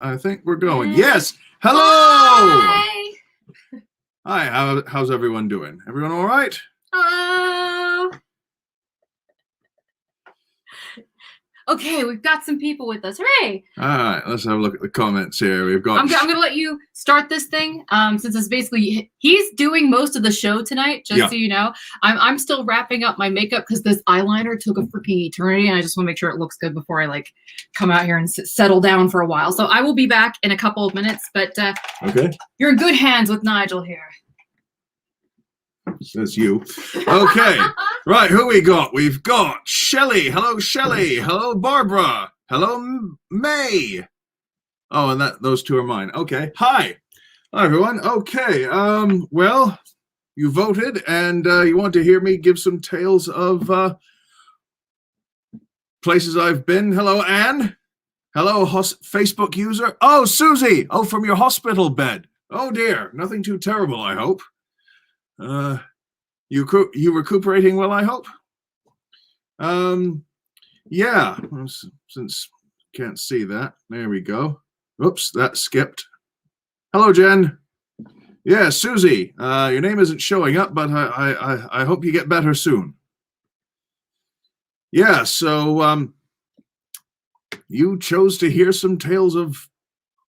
I think we're going. Yes. Hello. Hi. Hi. How's everyone doing? Everyone all right? Okay, we've got some people with us. Hooray! All right. Let's have a look at the comments here. We've got. I'm gonna let you start this thing. Since it's basically he's doing most of the show tonight. Just so you know, I'm still wrapping up my makeup because this eyeliner took a freaking eternity, and I just want to make sure it looks good before I like come out here and settle down for a while. So I will be back in a couple of minutes. But okay, you're in good hands with Nigel here. Says you. Okay. Right, who we got? We've got Shelley. Hello, Shelley. Hello, Barbara. Hello, May. Oh, and those two are mine. Okay. Hi. Hi, everyone. Okay. Well, you voted, and you want to hear me give some tales of places I've been. Hello, Anne. Hello, Facebook user. Oh, Susie. Oh, from your hospital bed. Oh, dear. Nothing too terrible, I hope. You recuperating well, I hope. Yeah, since can't see that, there we go. Oops, that skipped. Hello, Jen. Yeah, Susie. Your name isn't showing up, but I hope you get better soon. Yeah, so you chose to hear some tales of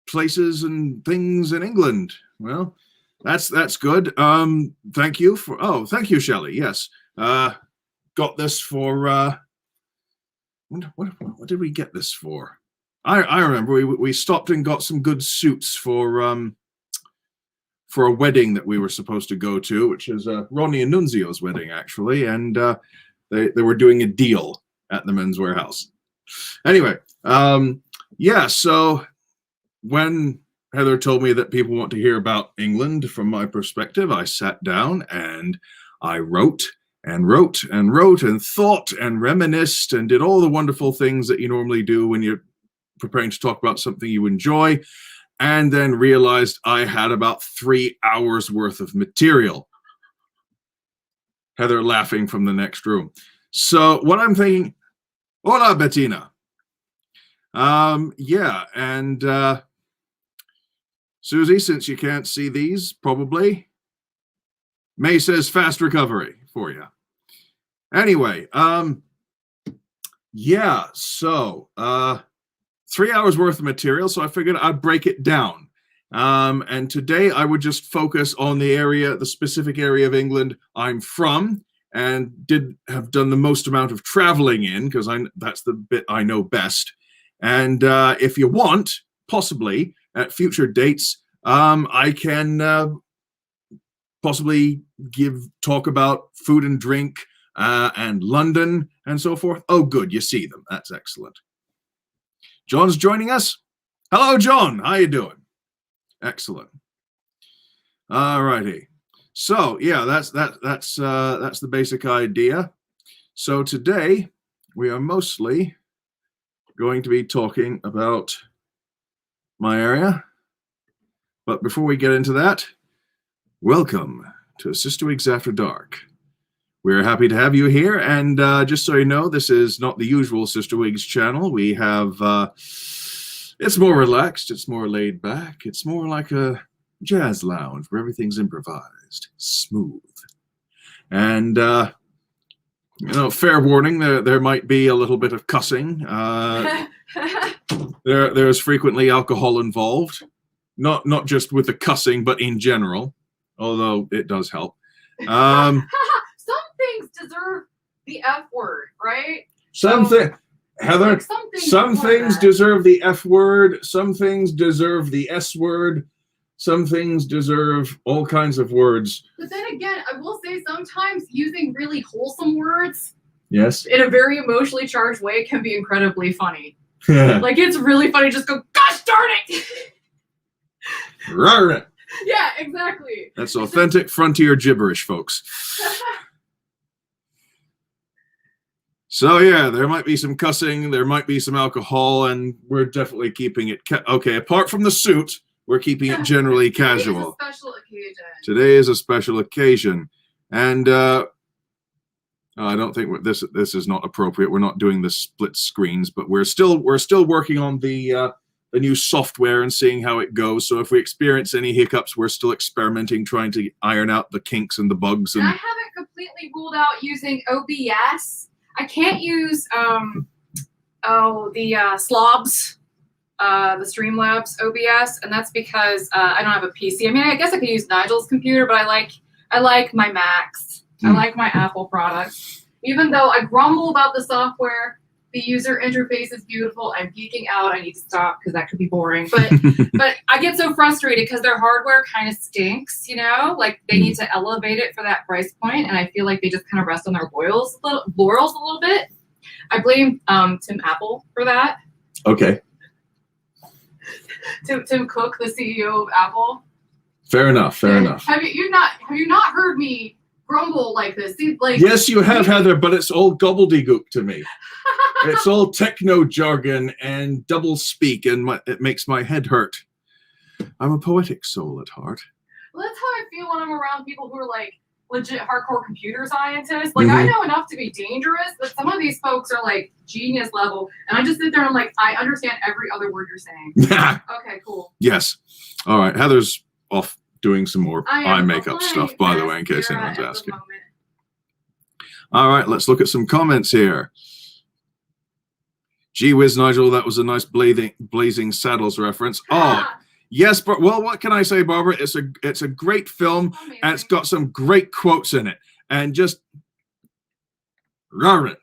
places and things in England. Well, that's good. Thank you for. Thank you, Shelley. Yes. Got this for. What did we get this for? I remember we stopped and got some good suits for a wedding that we were supposed to go to, which is Ronnie and Nunzio's wedding actually, and they were doing a deal at the Men's Warehouse. Anyway, yeah. So when Heather told me that people want to hear about England from my perspective, I sat down and I wrote and wrote and wrote and thought and reminisced and did all the wonderful things that you normally do when you're preparing to talk about something you enjoy, and then realized I had about 3 hours worth of material. Heather laughing from the next room. So what I'm thinking, hola, Bettina. Yeah, and Susie, since you can't see these, probably. May says fast recovery for you. Anyway, yeah, so 3 hours worth of material, so I figured I'd break it down. And today I would just focus on the specific area of England I'm from, and have done the most amount of traveling in, because that's the bit I know best. And if you want, possibly, at future dates, I can possibly talk about food and drink and London and so forth. Oh, good, you see them. That's excellent. John's joining us. Hello, John. How you doing? Excellent. All righty. So yeah, that's the basic idea. So today we are mostly going to be talking about my area. But before we get into that, welcome to CysterWigs After Dark. We're happy to have you here, and just so you know, this is not the usual CysterWigs channel. We have, it's more relaxed, it's more laid back, it's more like a jazz lounge where everything's improvised, smooth. And, you know, fair warning, there might be a little bit of cussing. There's frequently alcohol involved. Not just with the cussing, but in general, although it does help. Some things deserve the F word, right? Heather, like some things deserve the F word, some things deserve the S word, some things deserve all kinds of words. But then again, I will say sometimes using really wholesome words, yes, in a very emotionally charged way, can be incredibly funny. Like, it's really funny, just go, gosh darn it! Yeah, exactly. That's authentic frontier gibberish, folks. So yeah, there might be some cussing, there might be some alcohol, and we're definitely keeping it okay. Apart from the suit, we're keeping it generally casual. Today is a special occasion. Today is a special occasion, and I don't think this is not appropriate. We're not doing the split screens, but we're still working on the new software and seeing how it goes. So if we experience any hiccups, we're still experimenting, trying to iron out the kinks and the bugs. And I haven't completely ruled out using OBS. I can't use the Slobs, the Streamlabs OBS, and that's because I don't have a PC. I mean, I guess I could use Nigel's computer, but I like my Macs. I like my Apple products. Even though I grumble about the software, the user interface is beautiful. I'm geeking out. I need to stop because that could be boring. But but I get so frustrated because their hardware kind of stinks, you know? Like they need to elevate it for that price point, and I feel like they just kind of rest on their laurels a little bit. I blame Tim Apple for that. okay, Tim Cook, the CEO of Apple. fair enough. Fair enough. Have you not heard me grumble like this? See, like Yes, you have, Heather, but it's all gobbledygook to me. It's all techno jargon and double speak, and it makes my head hurt. I'm a poetic soul at heart. Well, that's how I feel when I'm around people who are like legit hardcore computer scientists. Like I know enough to be dangerous, but some of these folks are like genius level, and I just sit there and I'm like, I understand every other word you're saying. Okay, cool. Yes. All right. Heather's off doing some more eye makeup stuff, by the way, in case anyone's asking. All right, let's look at some comments here. Gee whiz, Nigel, that was a nice Blazing Saddles reference. Oh, yes, but well, what can I say, Barbara? It's a great film, and it's got some great quotes in it, and just run it.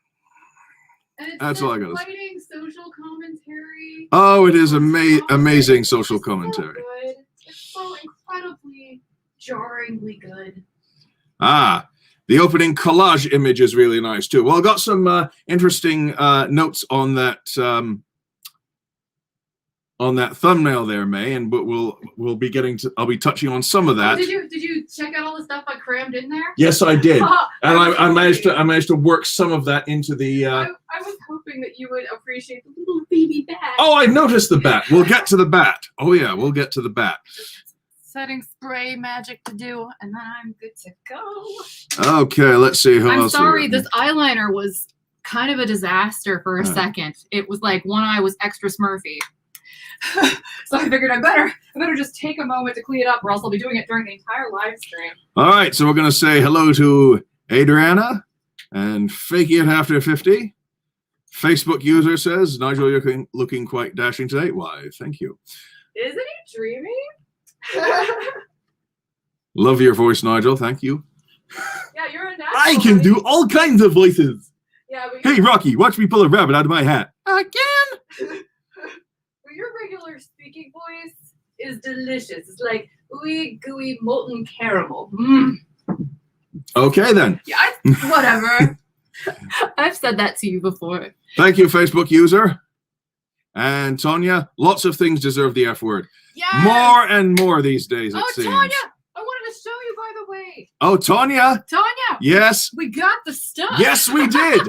That's all I got to say. Social commentary. Oh, it is amazing social commentary. So it's so incredibly jarringly good. The opening collage image is really nice too. Well, I got some interesting notes on that thumbnail there, May, but we'll be getting to. I'll be touching on some of that. Did you check out all the stuff I crammed in there? Yes, I did, and I managed to work some of that into the. I was hoping that you would appreciate the little baby bat. Oh, I noticed the bat. We'll get to the bat. Oh yeah, we'll get to the bat. Setting spray magic to do, and then I'm good to go. Okay, let's see. I'm sorry, this eyeliner was kind of a disaster for a second. It was like one eye was extra smurfy. So I figured I better just take a moment to clean it up, or else I'll be doing it during the entire live stream. All right, so we're gonna say hello to Adriana and Fakey at After 50. Facebook user says, Nigel, you're looking quite dashing today. Why, thank you. Isn't he dreamy? Love your voice, Nigel. Thank you. Yeah, you're a natural. I can do all kinds of voices. Yeah, but hey, Rocky, watch me pull a rabbit out of my hat. Again? Well, your regular speaking voice is delicious. It's like ooey gooey molten caramel. Okay, then. Yeah, whatever. I've said that to you before. Thank you, Facebook user. And Tonya, lots of things deserve the F word. Yes! More and more these days, it seems. Tonya, I wanted to show you, by the way. Oh, Tonya. Tonya. Yes. We got the stuff. Yes, we did.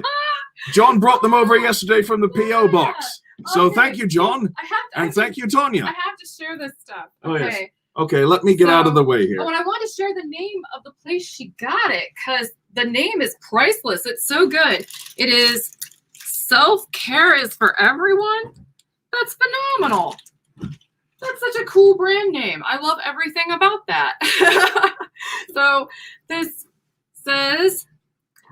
John brought them over yesterday from the P.O. box. So okay. Thank you, John. Thank you, Tonya. I have to share this stuff. Oh, yes. Okay, let me get out of the way here. Oh, and I want to share the name of the place she got it, because the name is priceless. It's so good. It is Self-Care is for Everyone. That's phenomenal. That's such a cool brand name. I love everything about that. So this says,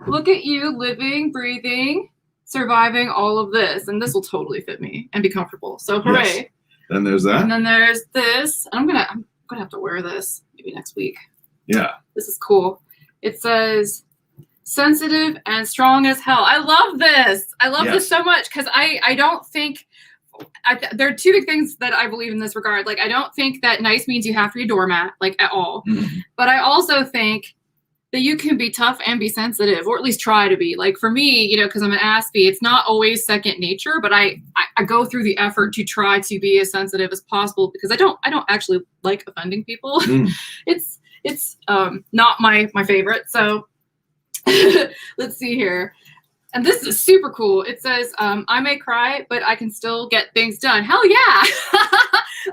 look at you living, breathing, surviving all of this. And this will totally fit me and be comfortable. So hooray. Yes. Then there's that. And then there's this. I'm gonna have to wear this maybe next week. Yeah. This is cool. It says sensitive and strong as hell. I love this. I love this so much because I don't think there are two big things that I believe in this regard. Like, I don't think that nice means you have to be a doormat, like, at all. Mm-hmm. But I also think that you can be tough and be sensitive, or at least try to be. Like, for me, you know, because I'm an Aspie, it's not always second nature, but I go through the effort to try to be as sensitive as possible because I don't actually like offending people. Mm. It's not my favorite. So let's see here. And this is super cool. It says, I may cry, but I can still get things done. Hell yeah.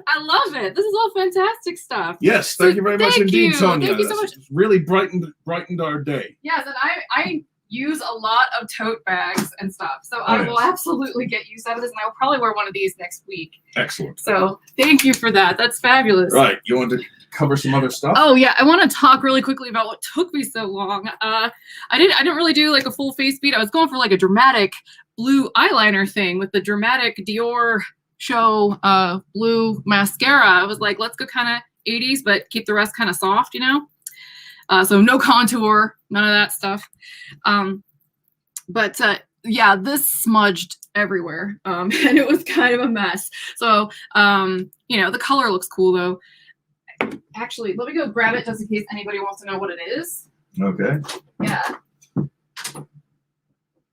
I love it. This is all fantastic stuff. Yes, thank you very much indeed, Tonya. Thank you so much. Really brightened our day. Yes, and use a lot of tote bags and stuff. So I will absolutely get use out of this, and I'll probably wear one of these next week. Excellent. So thank you for that. That's fabulous. Right. You want to cover some other stuff? Oh yeah, I want to talk really quickly about what took me so long. I didn't really do like a full face beat. I was going for like a dramatic blue eyeliner thing with the dramatic Dior show blue mascara. I was like, let's go kind of 80s, but keep the rest kind of soft, you know? So no contour, none of that stuff. But yeah, this smudged everywhere, and it was kind of a mess. So, you know, the color looks cool though. Actually, let me go grab it just in case anybody wants to know what it is. Okay. Yeah.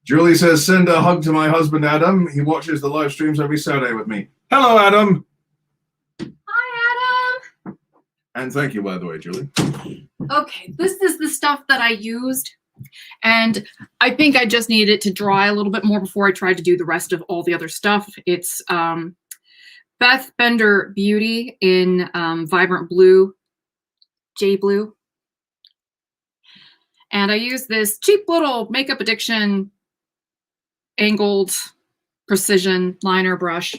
Julie says, send a hug to my husband, Adam. He watches the live streams every Saturday with me. Hello, Adam. Hi, Adam. And thank you, by the way, Julie. Okay, this is the stuff that I used, and I think I just needed it to dry a little bit more before I tried to do the rest of all the other stuff. It's Beth Bender Beauty in Vibrant Blue, Jade Blue. And I use this cheap little Makeup Addiction angled precision liner brush.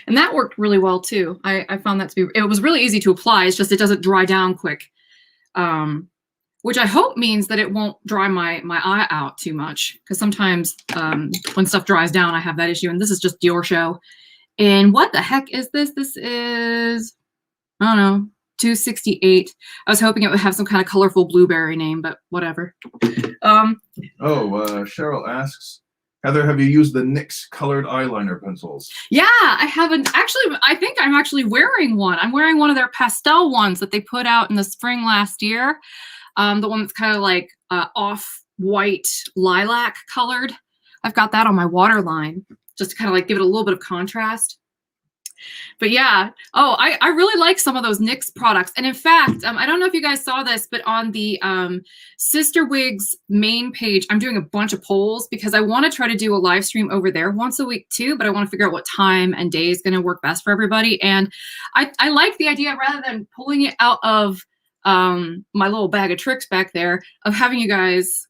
And that worked really well too. I found that to be, it was really easy to apply. It's just it doesn't dry down quick. Which I hope means that it won't dry my eye out too much. Because sometimes when stuff dries down, I have that issue. And this is just Dior Show. And what the heck is this? This is, I don't know, 268. I was hoping it would have some kind of colorful blueberry name, but whatever. Cheryl asks, Heather, have you used the NYX colored eyeliner pencils? Yeah, I haven't. Actually, I think I'm actually wearing one. I'm wearing one of their pastel ones that they put out in the spring last year. The one that's kind of like off-white lilac colored. I've got that on my waterline just to kind of like give it a little bit of contrast. But yeah, I really like some of those NYX products. And in fact, I don't know if you guys saw this, but on the CysterWigs main page, I'm doing a bunch of polls because I want to try to do a live stream over there once a week too, but I want to figure out what time and day is going to work best for everybody. And I like the idea, rather than pulling it out of my little bag of tricks back there, of having you guys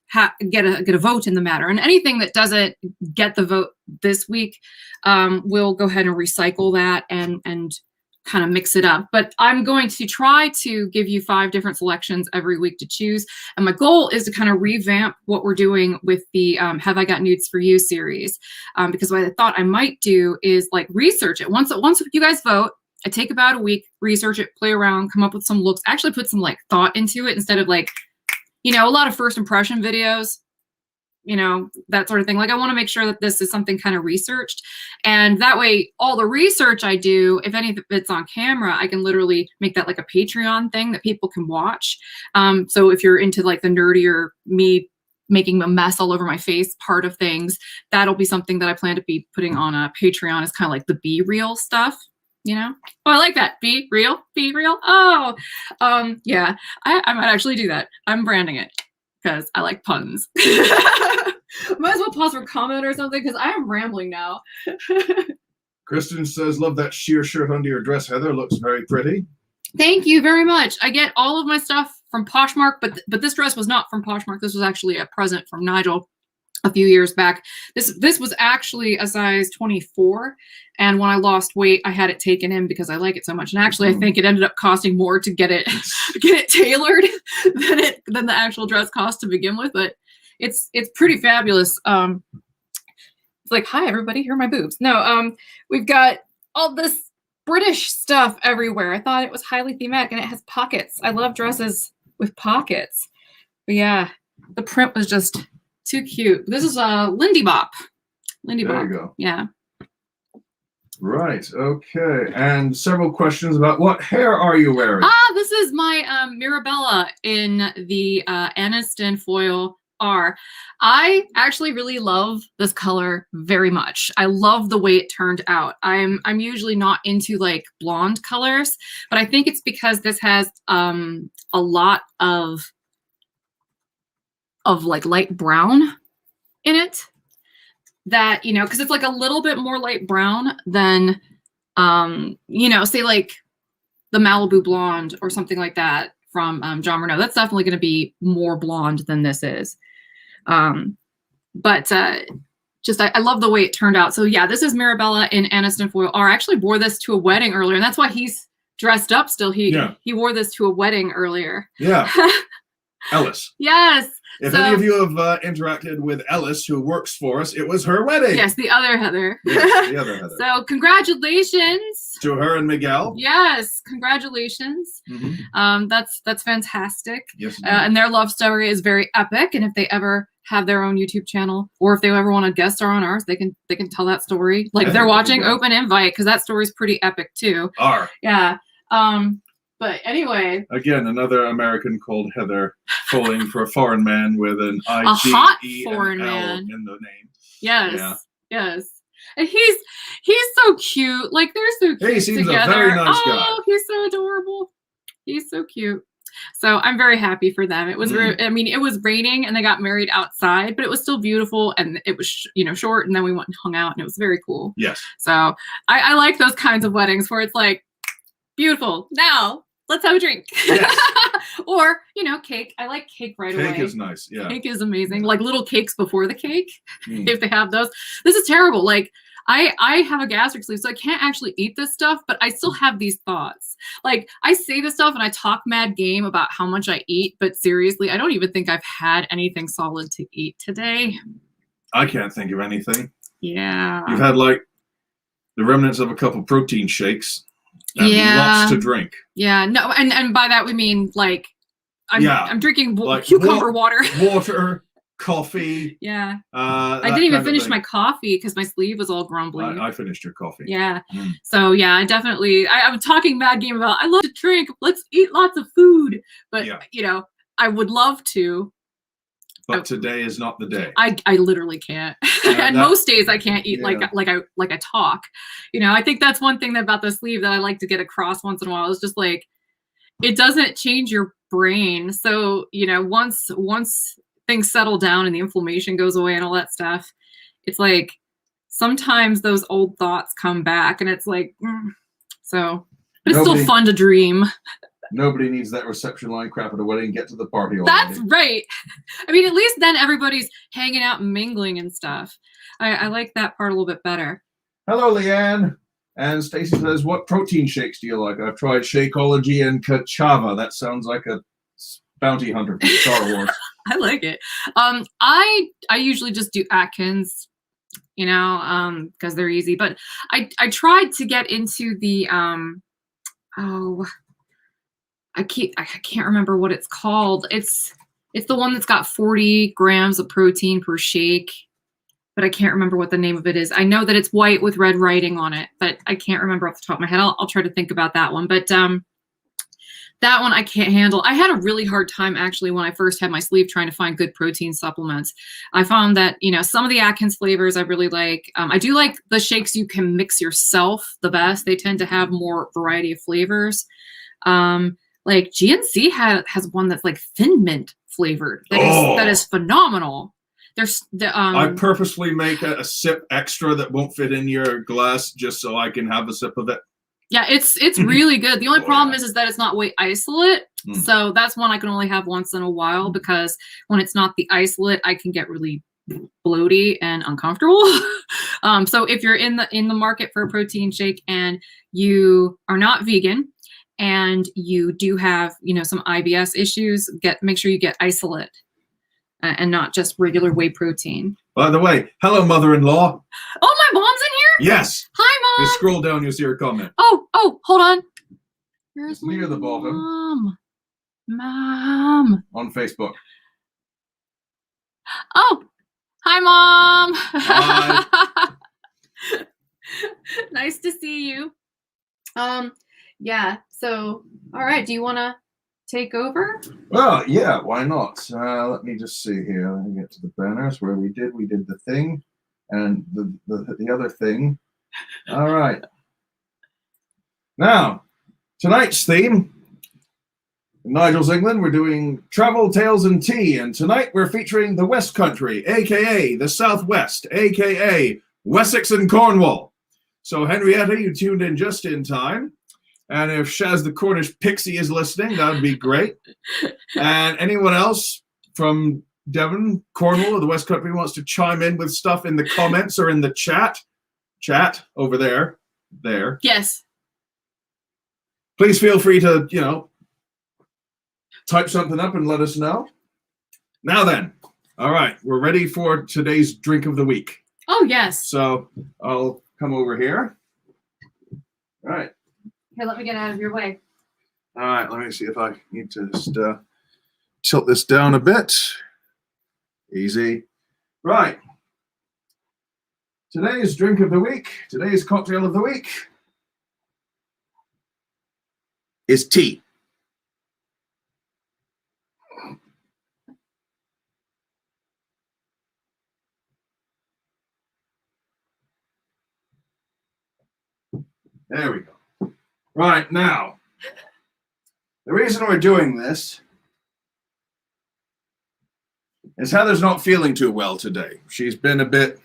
get a vote in the matter. And anything that doesn't get the vote this week, we'll go ahead and recycle that and kind of mix it up. But I'm going to try to give you 5 different selections every week to choose. And my goal is to kind of revamp what we're doing with the Have I Got Nudes for You series. Because what I thought I might do is like research it. Once you guys vote, I take about a week, research it, play around, come up with some looks, actually put some like thought into it instead of like, you know, a lot of first impression videos, you know, that sort of thing. Like I want to make sure that this is something kind of researched. And that way, all the research I do, if any of it's on camera, I can literally make that like a Patreon thing that people can watch. So if you're into like the nerdier me making a mess all over my face part of things, that'll be something that I plan to be putting on a Patreon as kind of like the Be Real stuff. You know? Oh, I like that. Be real. Be real. Oh, yeah. I might actually do that. I'm branding it because I like puns. Might as well pause for comment or something because I am rambling now. Kristen says, love that sheer shirt under your dress, Heather. Looks very pretty. Thank you very much. I get all of my stuff from Poshmark, but this dress was not from Poshmark. This was actually a present from Nigel a few years back. This was actually a size 24, and when I lost weight, I had it taken in because I like it so much. And actually, I think it ended up costing more to get it tailored than the actual dress cost to begin with. But it's pretty fabulous. It's like, hi everybody, here are my boobs. No, we've got all this British stuff everywhere. I thought it was highly thematic, and it has pockets. I love dresses with pockets. But yeah, the print was just too cute. This is a Lindy Bop. Lindy Bop. There you go. Yeah. Right. Okay. And several questions about what hair are you wearing? This is my Mirabella in the Aniston foil R. I actually really love this color very much. I love the way it turned out. I'm usually not into like blonde colors, but I think it's because this has a lot of like light brown in it, that, you know, because it's like a little bit more light brown than, you know, say like the Malibu blonde or something like that from John Renault. That's definitely going to be more blonde than this is. but just I love the way it turned out. So yeah, this is Mirabella in Aniston foil. I actually wore this to a wedding earlier, and that's why he's dressed up still. He wore this to a wedding earlier. Yeah. Ellis. Yes. If any of you have interacted with Ellis, who works for us, it was her wedding. Yes, the other Heather. Yes, the other Heather. So congratulations to her and Miguel. Yes, congratulations. That's fantastic. Yes. And their love story is very epic. And if they ever have their own YouTube channel, or if they ever want to guest star on ours, they can tell that story. Like if they're watching, open invite, because that story's pretty epic too. Yeah. But anyway, again, another American called Heather falling for a foreign man with an I, a G, hot E, foreign and L man in the name. Yes. Yeah. Yes. And he's so cute. Like they're so cute he seems together. a very nice guy. Oh, he's so adorable. He's so cute. So I'm very happy for them. It was I mean, it was raining and they got married outside, but it was still beautiful, and it was short, and then we went and hung out, and it was very cool. Yes. So I like those kinds of weddings where it's like, beautiful. Now let's have a drink. Yes. Or, cake. I like cake right away. Cake is nice. Yeah. Cake is amazing. Like little cakes before the cake, if they have those. This is terrible. Like I have a gastric sleeve, so I can't actually eat this stuff, but I still have these thoughts. Like I say this stuff and I talk mad game about how much I eat, but seriously, I don't even think I've had anything solid to eat today. I can't think of anything. Yeah. You've had like the remnants of a couple protein shakes. And lots to drink. Yeah, no, and by that we mean like I'm drinking like cucumber water, coffee. Yeah, I didn't even finish my coffee because my sleeve was all grumbly. I finished your coffee. Yeah, so yeah, I definitely I'm talking mad game about I love to drink. Let's eat lots of food, but I would love to. But today is not the day. I literally can't. And most days I can't eat like I talk. I think that's one thing about the sleeve that I like to get across once in a while. Is just like it doesn't change your brain. So, once things settle down and the inflammation goes away and all that stuff, it's like sometimes those old thoughts come back, and it's like so but it's still fun to dream. Nobody needs that reception line crap at a wedding. Get to the party already. That's right. I mean, at least then everybody's hanging out and mingling and stuff. I like that part a little bit better. Hello, Leanne. And Stacy says, what protein shakes do you like? I've tried Shakeology and Kachava. That sounds like a bounty hunter from Star Wars. I like it. I usually just do Atkins, because they're easy. But I tried to get into the I can't remember what it's called. It's the one that's got 40 grams of protein per shake, but I can't remember what the name of it is. I know that it's white with red writing on it, but I can't remember off the top of my head. I'll try to think about that one. But that one I can't handle. I had a really hard time actually when I first had my sleeve trying to find good protein supplements. I found that, some of the Atkins flavors I really like. I do like the shakes you can mix yourself the best. They tend to have more variety of flavors. Like GNC has one that's like thin mint flavored. That is phenomenal. I purposely make a sip extra that won't fit in your glass just so I can have a sip of it. Yeah, it's really good. The only problem is that it's not white isolate. So that's one I can only have once in a while, because when it's not the isolate, I can get really bloaty and uncomfortable. So if you're in the market for a protein shake and you are not vegan, and you do have, some IBS issues, make sure you get isolate and not just regular whey protein. By the way, hello, mother-in-law. Oh, my mom's in here? Yes. Hi, Mom. You scroll down, you'll see her comment. Oh, hold on. Where's near the bottom. Mom. On Facebook. Oh, hi, Mom. Hi. Nice to see you. Yeah. So, all right. Do you want to take over? Well, yeah. Why not? Let me just see here. Let me get to the banners where we did the thing, and the other thing. All right. Now, tonight's theme. In Nigel's England, we're doing travel, tales, and tea, and tonight we're featuring the West Country, aka the Southwest, aka Wessex and Cornwall. So, Henrietta, you tuned in just in time. And if Shaz the Cornish Pixie is listening, that would be great. And anyone else from Devon, Cornwall, or the West Country wants to chime in with stuff in the comments or in the chat over there, Yes. please feel free to, type something up and let us know. Now then, all right, we're ready for today's drink of the week. Oh, yes. So I'll come over here. All right. Here, let me get out of your way. All right, let me see if I need to just tilt this down a bit. Easy. Right. Today's drink of the week, today's cocktail of the week is tea. There we go. Right, now, the reason we're doing this is Heather's not feeling too well today. She's been a bit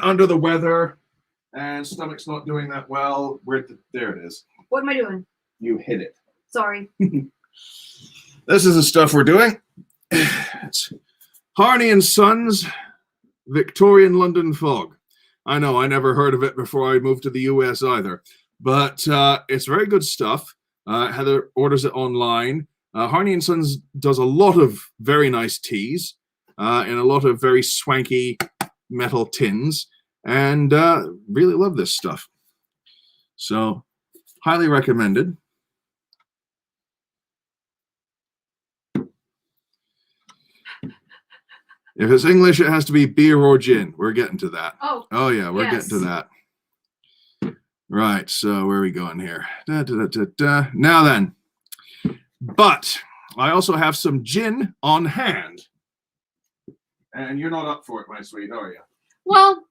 under the weather, and stomach's not doing that well. There it is. What am I doing? You hit it. Sorry. This is the stuff we're doing. It's Harney and Sons Victorian London Fog. I know, I never heard of it before I moved to the US either, but it's very good stuff. Heather orders it online. Harney and Sons does a lot of very nice teas in a lot of very swanky metal tins, and really love this stuff. So, highly recommended. If it's English, it has to be beer or gin. We're getting to that. Oh yeah, we're getting to that. Right, so where are we going here? Now then, but I also have some gin on hand. And you're not up for it, my sweet, are you? Well,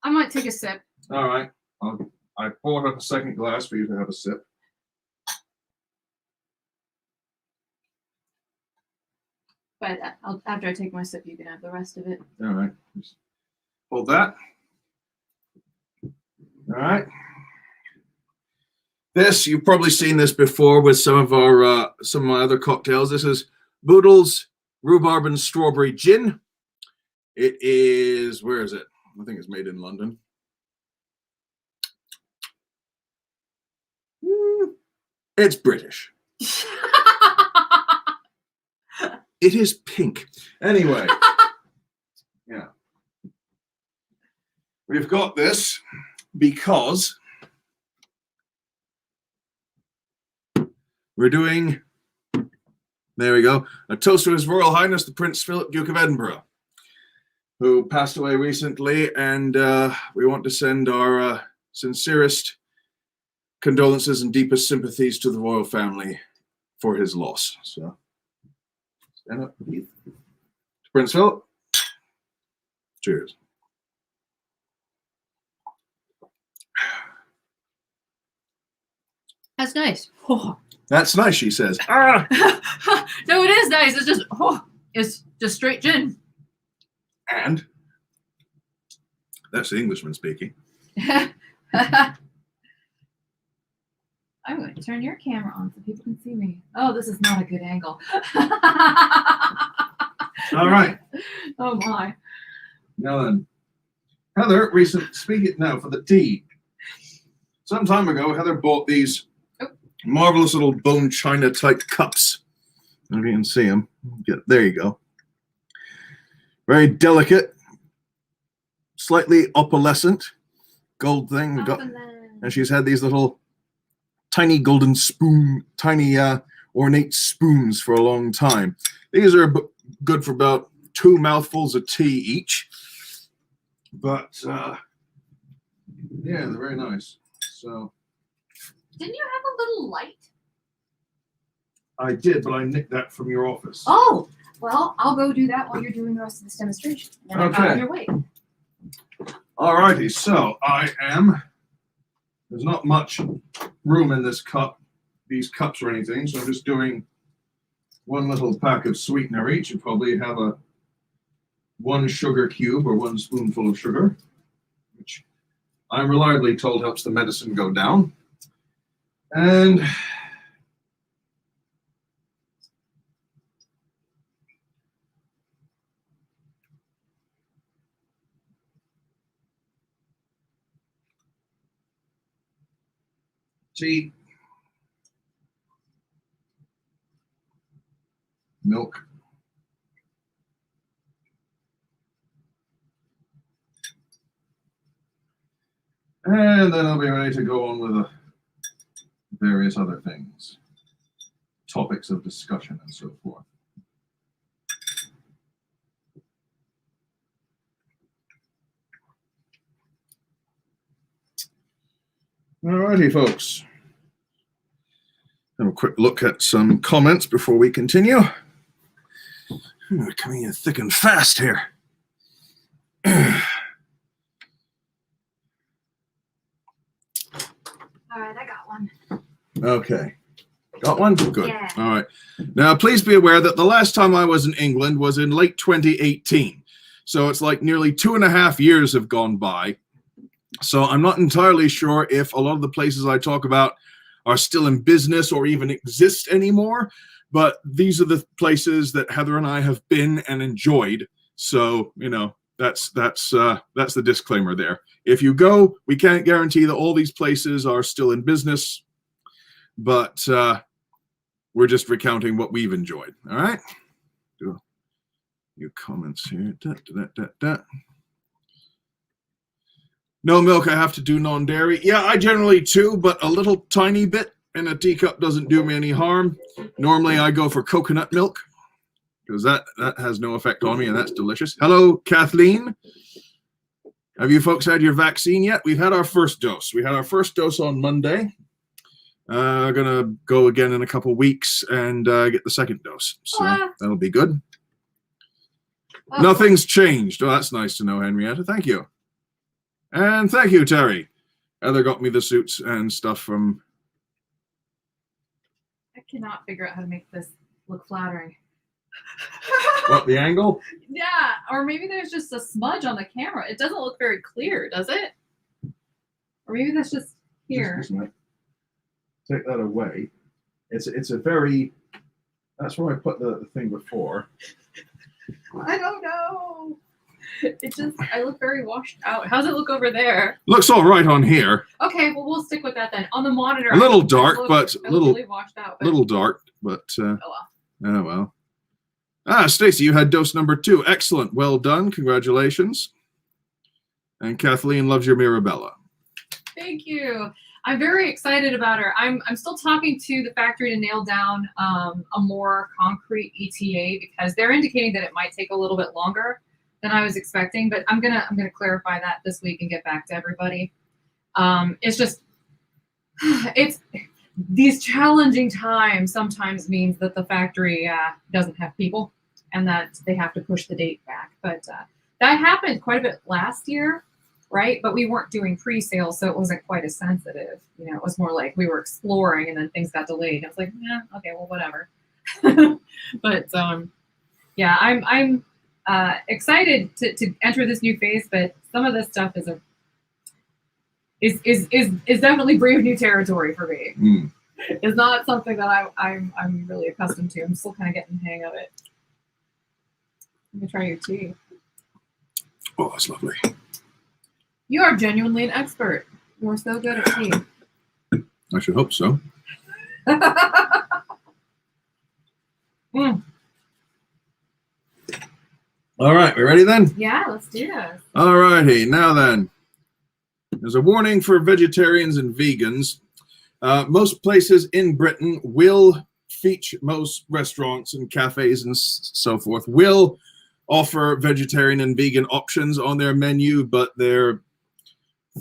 I might take a sip. All right. I poured up a second glass for you to have a sip. But after I take my sip, you can have the rest of it. All right. Just hold that. All right. This, you've probably seen this before with some of my other cocktails. This is Boodle's Rhubarb and Strawberry Gin. It is, where is it? I think it's made in London. It's British. It is pink. Anyway, yeah. We've got this because we're doing, there we go, a toast to His Royal Highness, the Prince Philip, Duke of Edinburgh, who passed away recently, and we want to send our sincerest condolences and deepest sympathies to the royal family for his loss. So, stand up, Keith. Prince Philip. Cheers. That's nice. Oh. That's nice, she says. No, it is nice. It's just straight gin. And that's the Englishman speaking. I'm going to turn your camera on so people can see me. Oh, this is not a good angle. All right. Oh my. Now then, Heather, speaking now for the tea. Some time ago, Heather bought these marvelous little bone china type cups. If you can see them, there you go. Very delicate, slightly opalescent gold thing. And she's had these little tiny golden ornate spoons for a long time. These are good for about 2 mouthfuls of tea each. But, yeah, they're very nice. So. Didn't you have a little light? I did, but I nicked that from your office. Oh, well, I'll go do that while you're doing the rest of this demonstration. And then I'm on your way. All righty, so there's not much room in this cup, these cups or anything, so I'm just doing 1 little pack of sweetener each. You probably have 1 sugar cube or 1 spoonful of sugar, which I'm reliably told helps the medicine go down. And tea, milk. And then I'll be ready to go on with various other things, topics of discussion and so forth. Alrighty, folks. Have a quick look at some comments before we continue. We're coming in thick and fast here. All right, I got one. Okay. Got one? Good. Yeah. All right. Now, please be aware that the last time I was in England was in late 2018. So it's like nearly 2.5 years have gone by. So I'm not entirely sure if a lot of the places I talk about are still in business or even exist anymore. But these are the places that Heather and I have been and enjoyed. So, you know, that's the disclaimer there. If you go, we can't guarantee that all these places are still in business, but we're just recounting what we've enjoyed. All right. Do a few comments here. No milk, I have to do non-dairy. Yeah, I generally too, but a little tiny bit in a teacup doesn't do me any harm. Normally I go for coconut milk because that has no effect on me and that's delicious. Hello, Kathleen. Have you folks had your vaccine yet? We've had our first dose. We had our first dose on Monday. Going to go again in a couple weeks and get the second dose. So that'll be good. Oh. Nothing's changed. Oh, that's nice to know, Henrietta. Thank you. And thank you, Terry. Heather got me the suits and stuff from... I cannot figure out how to make this look flattering. What, the angle? Yeah, or maybe there's just a smudge on the camera. It doesn't look very clear, does it? Or maybe that's just here. Take that away. It's a very... That's where I put the thing before. I don't know. It just, I look very washed out. How's it look over there? Looks all right on here. Okay, well, we'll stick with that then. On the monitor, A little dark, but a little really washed out. But... little dark, but oh well. Oh well. Ah, Stacy, you had dose number 2. Excellent. Well done. Congratulations. And Kathleen loves your Mirabella. Thank you. I'm very excited about her. I'm still talking to the factory to nail down a more concrete ETA because they're indicating that it might take a little bit longer than I was expecting, but I'm gonna clarify that this week and get back to everybody. It's just it's these challenging times sometimes means that the factory doesn't have people and that they have to push the date back. But that happened quite a bit last year, right? But we weren't doing pre-sales, so it wasn't quite as sensitive. You know, it was more like we were exploring and then things got delayed. I was like, yeah, okay, well, whatever. But yeah, I'm excited to enter this new phase, but some of this stuff is definitely brave new territory for me. Mm. It's not something that I'm really accustomed to. I'm still kind of getting the hang of it. Let me try your tea. Oh, that's lovely. You are genuinely an expert. You're so good at tea. I should hope so. Mm. All right, we ready then? Yeah, let's do this. All righty, now then. There's a warning for vegetarians and vegans. Most places in Britain will feature, most restaurants and cafes and so forth will offer vegetarian and vegan options on their menu, but they're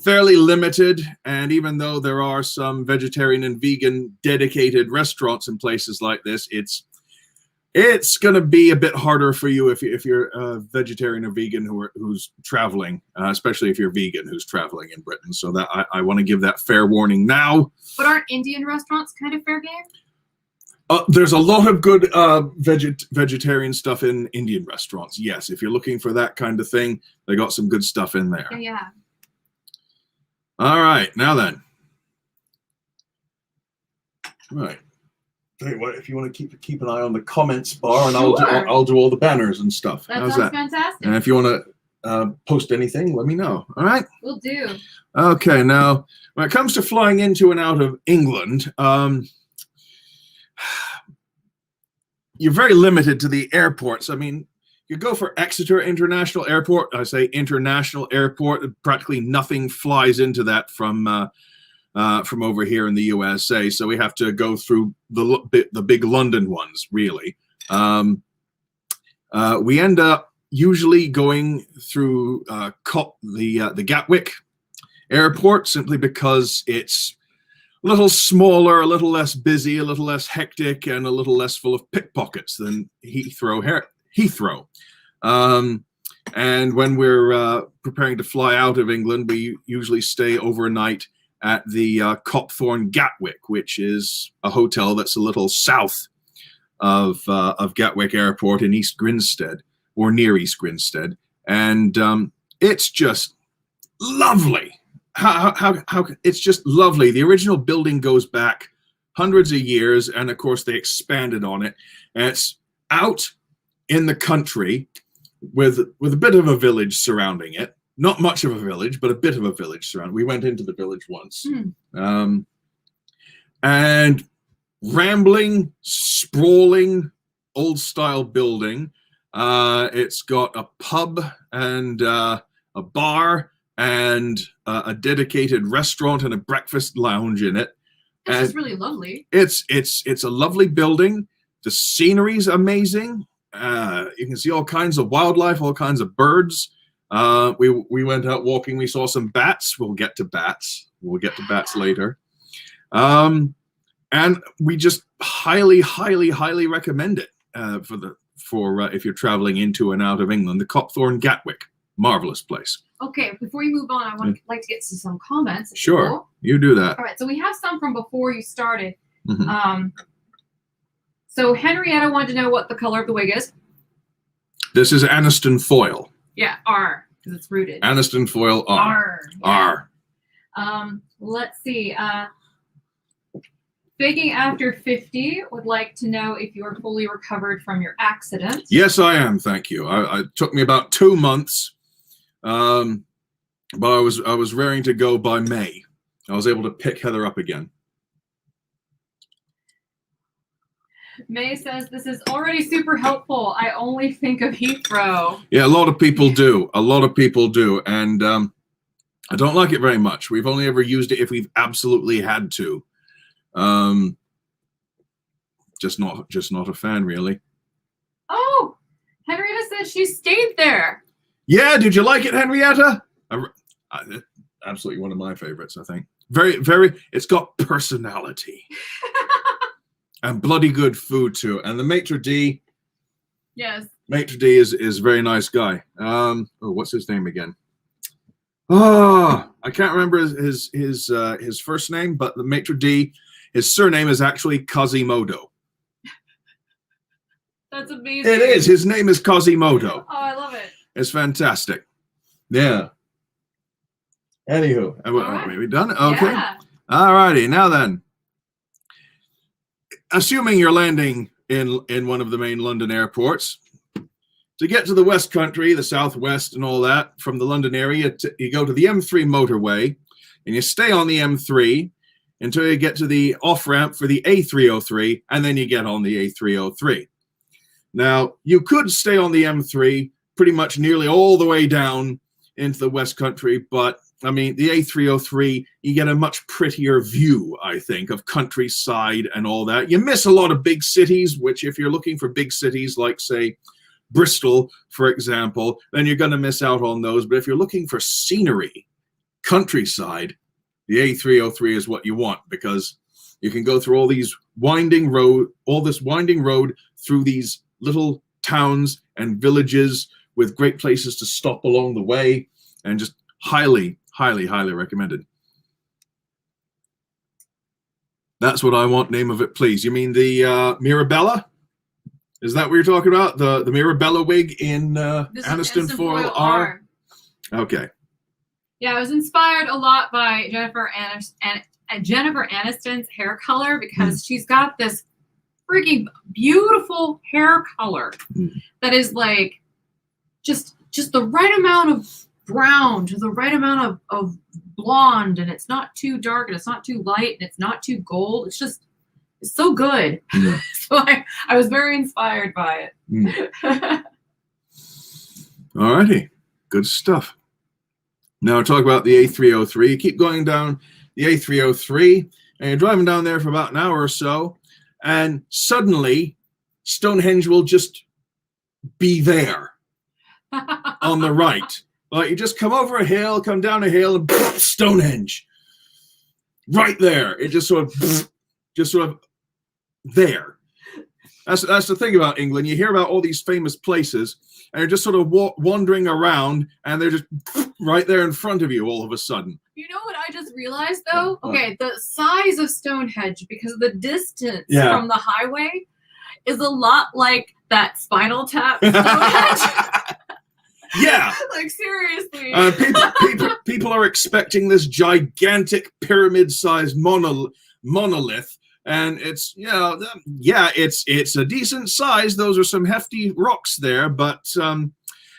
fairly limited. And even though there are some vegetarian and vegan dedicated restaurants in places like this, it's going to be a bit harder for you if you're a vegetarian or vegan who's traveling, especially if you're vegan who's traveling in Britain. So that I want to give that fair warning now. But aren't Indian restaurants kind of fair game? There's a lot of good vegetarian stuff in Indian restaurants. Yes, if you're looking for that kind of thing, they got some good stuff in there. Yeah. All right, now then. All right. Tell you what, if you want to keep an eye on the comments bar, and sure. I'll do all the banners and stuff. That How's sounds that? fantastic. And if you want to post anything, let me know. All right. Will do. Okay. Now, when it comes to flying into and out of England, you're very limited to the airports. I mean, you go for Exeter International Airport. I say international airport. Practically nothing flies into that from over here in the USA. So we have to go through the big London ones, really. We end up usually going through the Gatwick Airport, simply because it's a little smaller, a little less busy, a little less hectic, and a little less full of pickpockets than Heathrow. And when we're preparing to fly out of England, we usually stay overnight at the Copthorne Gatwick, which is a hotel that's a little south of Gatwick Airport in East Grinstead, or near East Grinstead, and it's just lovely. How it's just lovely. The original building goes back hundreds of years, and of course they expanded on it. And it's out in the country with a bit of a village surrounding it. Not much of a village, but a bit of a village surrounding. We went into the village once, and rambling, sprawling, old style building. It's got a pub and a bar and a dedicated restaurant and a breakfast lounge in it. It's just really lovely. It's a lovely building. The scenery's amazing. You can see all kinds of wildlife, all kinds of birds. We went out walking. We saw some bats. We'll get to bats. We'll get to bats later. And we just highly recommend it for if you're traveling into and out of England. The Copthorne Gatwick, marvelous place. Okay, before we move on, I would like to get to some comments. Sure, cool. You do that. All right, so we have some from before you started. So Henrietta wanted to know what the color of the wig is. This is Aniston foil. Yeah, R, because it's rooted. Aniston foil R. Yeah. R. Let's see. Baking After 50 would like to know if you are fully recovered from your accident. Yes, I am. Thank you. It took me about 2 months, but I was raring to go by May. I was able to pick Heather up again. May says, this is already super helpful. I only think of Heathrow. Yeah, a lot of people do. A lot of people do. And I don't like it very much. We've only ever used it if we've absolutely had to. Just not a fan, really. Oh, Henrietta says she stayed there. Yeah, did you like it, Henrietta? Absolutely one of my favorites, I think. Very, it's got personality. And bloody good food too. And the maitre d'. Yes. Maitre d' is a very nice guy. What's his name again? Oh, I can't remember his first name, but the maitre d', his surname is actually Quasimodo. That's amazing. It is. His name is Quasimodo. Oh, I love it. It's fantastic. Yeah. Anywho, are we done? Okay. Yeah. All righty. Now then, assuming you're landing in one of the main London airports, to get to the West Country, the Southwest and all that, from the London area, you go to the M3 motorway, and you stay on the M3 until you get to the off-ramp for the A303, and then you get on the A303. Now, you could stay on the M3 pretty much nearly all the way down into the West Country, but I mean, the A303, you get a much prettier view, I think, of countryside and all that. You miss a lot of big cities, which if you're looking for big cities like, say, Bristol, for example, then you're going to miss out on those. But if you're looking for scenery, countryside, the A303 is what you want, because you can go through all this winding road through these little towns and villages with great places to stop along the way, and just highly recommended. That's what I want. Name of it, please. You mean the Mirabella? Is that what you're talking about? The Mirabella wig in Aniston foil R? Okay. Yeah, I was inspired a lot by Jennifer Aniston's hair color, because she's got this freaking beautiful hair color that is like just just the right amount of brown to the right amount of blonde, and it's not too dark and it's not too light and it's not too gold. It's so good. Yeah. So I was very inspired by it. Alrighty, good stuff. Now talk about the A303. You keep going down the A303, and you're driving down there for about an hour or so, and suddenly Stonehenge will just be there on the right. Like you just come over a hill, come down a hill, and Stonehenge, right there. It just sort of there. That's the thing about England. You hear about all these famous places, and you're just sort of wandering around, and they're just right there in front of you all of a sudden. You know what I just realized, though? Okay, the size of Stonehenge, because of the distance from the highway, is a lot like that Spinal Tap Stonehenge. Yeah. Like, seriously. People are expecting this gigantic pyramid-sized monolith. And it's, it's a decent size. Those are some hefty rocks there, but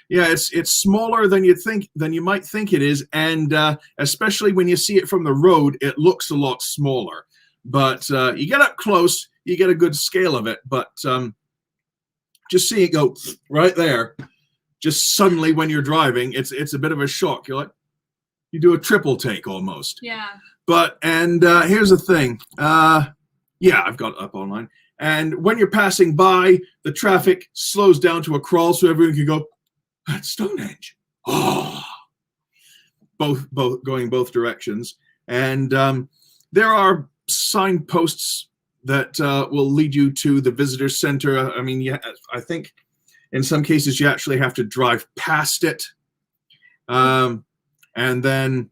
it's smaller than you might think it is, and especially when you see it from the road, it looks a lot smaller. But you get up close, you get a good scale of it. But just seeing it go right there, just suddenly when you're driving, it's a bit of a shock. You're like, you do a triple take almost. Yeah. But here's the thing. Yeah, I've got it up online. And when you're passing by, the traffic slows down to a crawl so everyone can go, that's Stonehenge. Oh, both going both directions. And there are signposts that will lead you to the visitor center. I mean, I think in some cases you actually have to drive past it. And then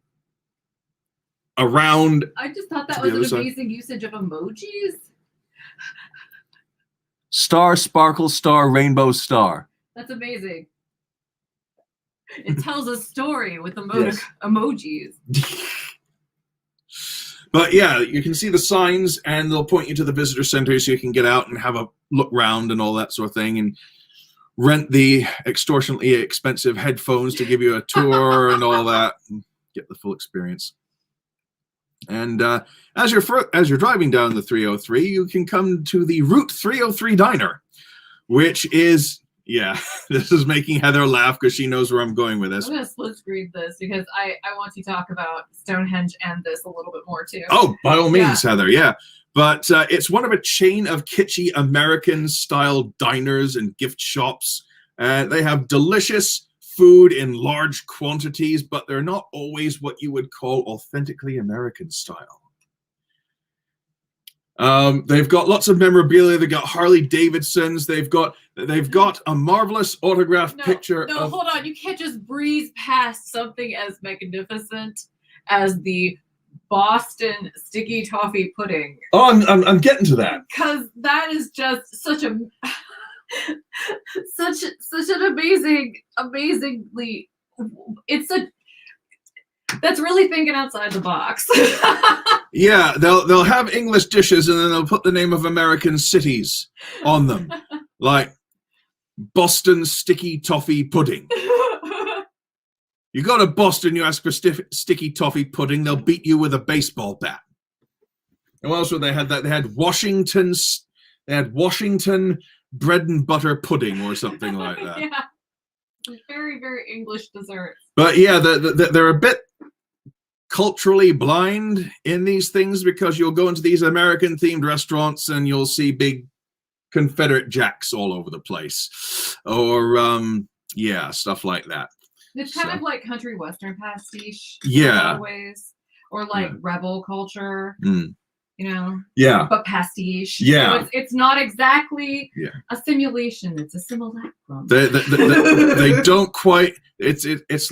around. I just thought that was an amazing usage of emojis. Star, sparkle, star, rainbow, star. That's amazing. It tells a story with emojis. But yeah, you can see the signs, and they'll point you to the visitor center so you can get out and have a look round and all that sort of thing, and rent the extortionately expensive headphones to give you a tour and all that, and get the full experience. And as you're driving down the 303, you can come to the Route 303 Diner, which is, this is making Heather laugh because she knows where I'm going with this. I'm going to split screen this because I want to talk about Stonehenge and this a little bit more too. Oh, by all means, Heather, yeah. But it's one of a chain of kitschy American-style diners and gift shops. They have delicious food in large quantities, but they're not always what you would call authentically American style. They've got lots of memorabilia. They've got Harley Davidsons. They've got a marvelous autographed picture. No, hold on. You can't just breeze past something as magnificent as the Boston sticky toffee pudding. Oh, I'm getting to that. Because that is just such an amazingly. That's really thinking outside the box. Yeah, they'll have English dishes and then they'll put the name of American cities on them, like Boston sticky toffee pudding. You go to Boston, you ask for sticky toffee pudding, they'll beat you with a baseball bat. And what else would they had? That they had Washington bread and butter pudding or something like that. Yeah, very, very English desserts. But yeah, they're a bit culturally blind in these things because you'll go into these American-themed restaurants and you'll see big Confederate jacks all over the place, or stuff like that. It's kind of like country western pastiche. Yeah. In a lot of ways, or like rebel culture. Mm. You know. Yeah. But pastiche. Yeah. So it's not exactly a simulation. It's a simulacrum. They don't quite. It's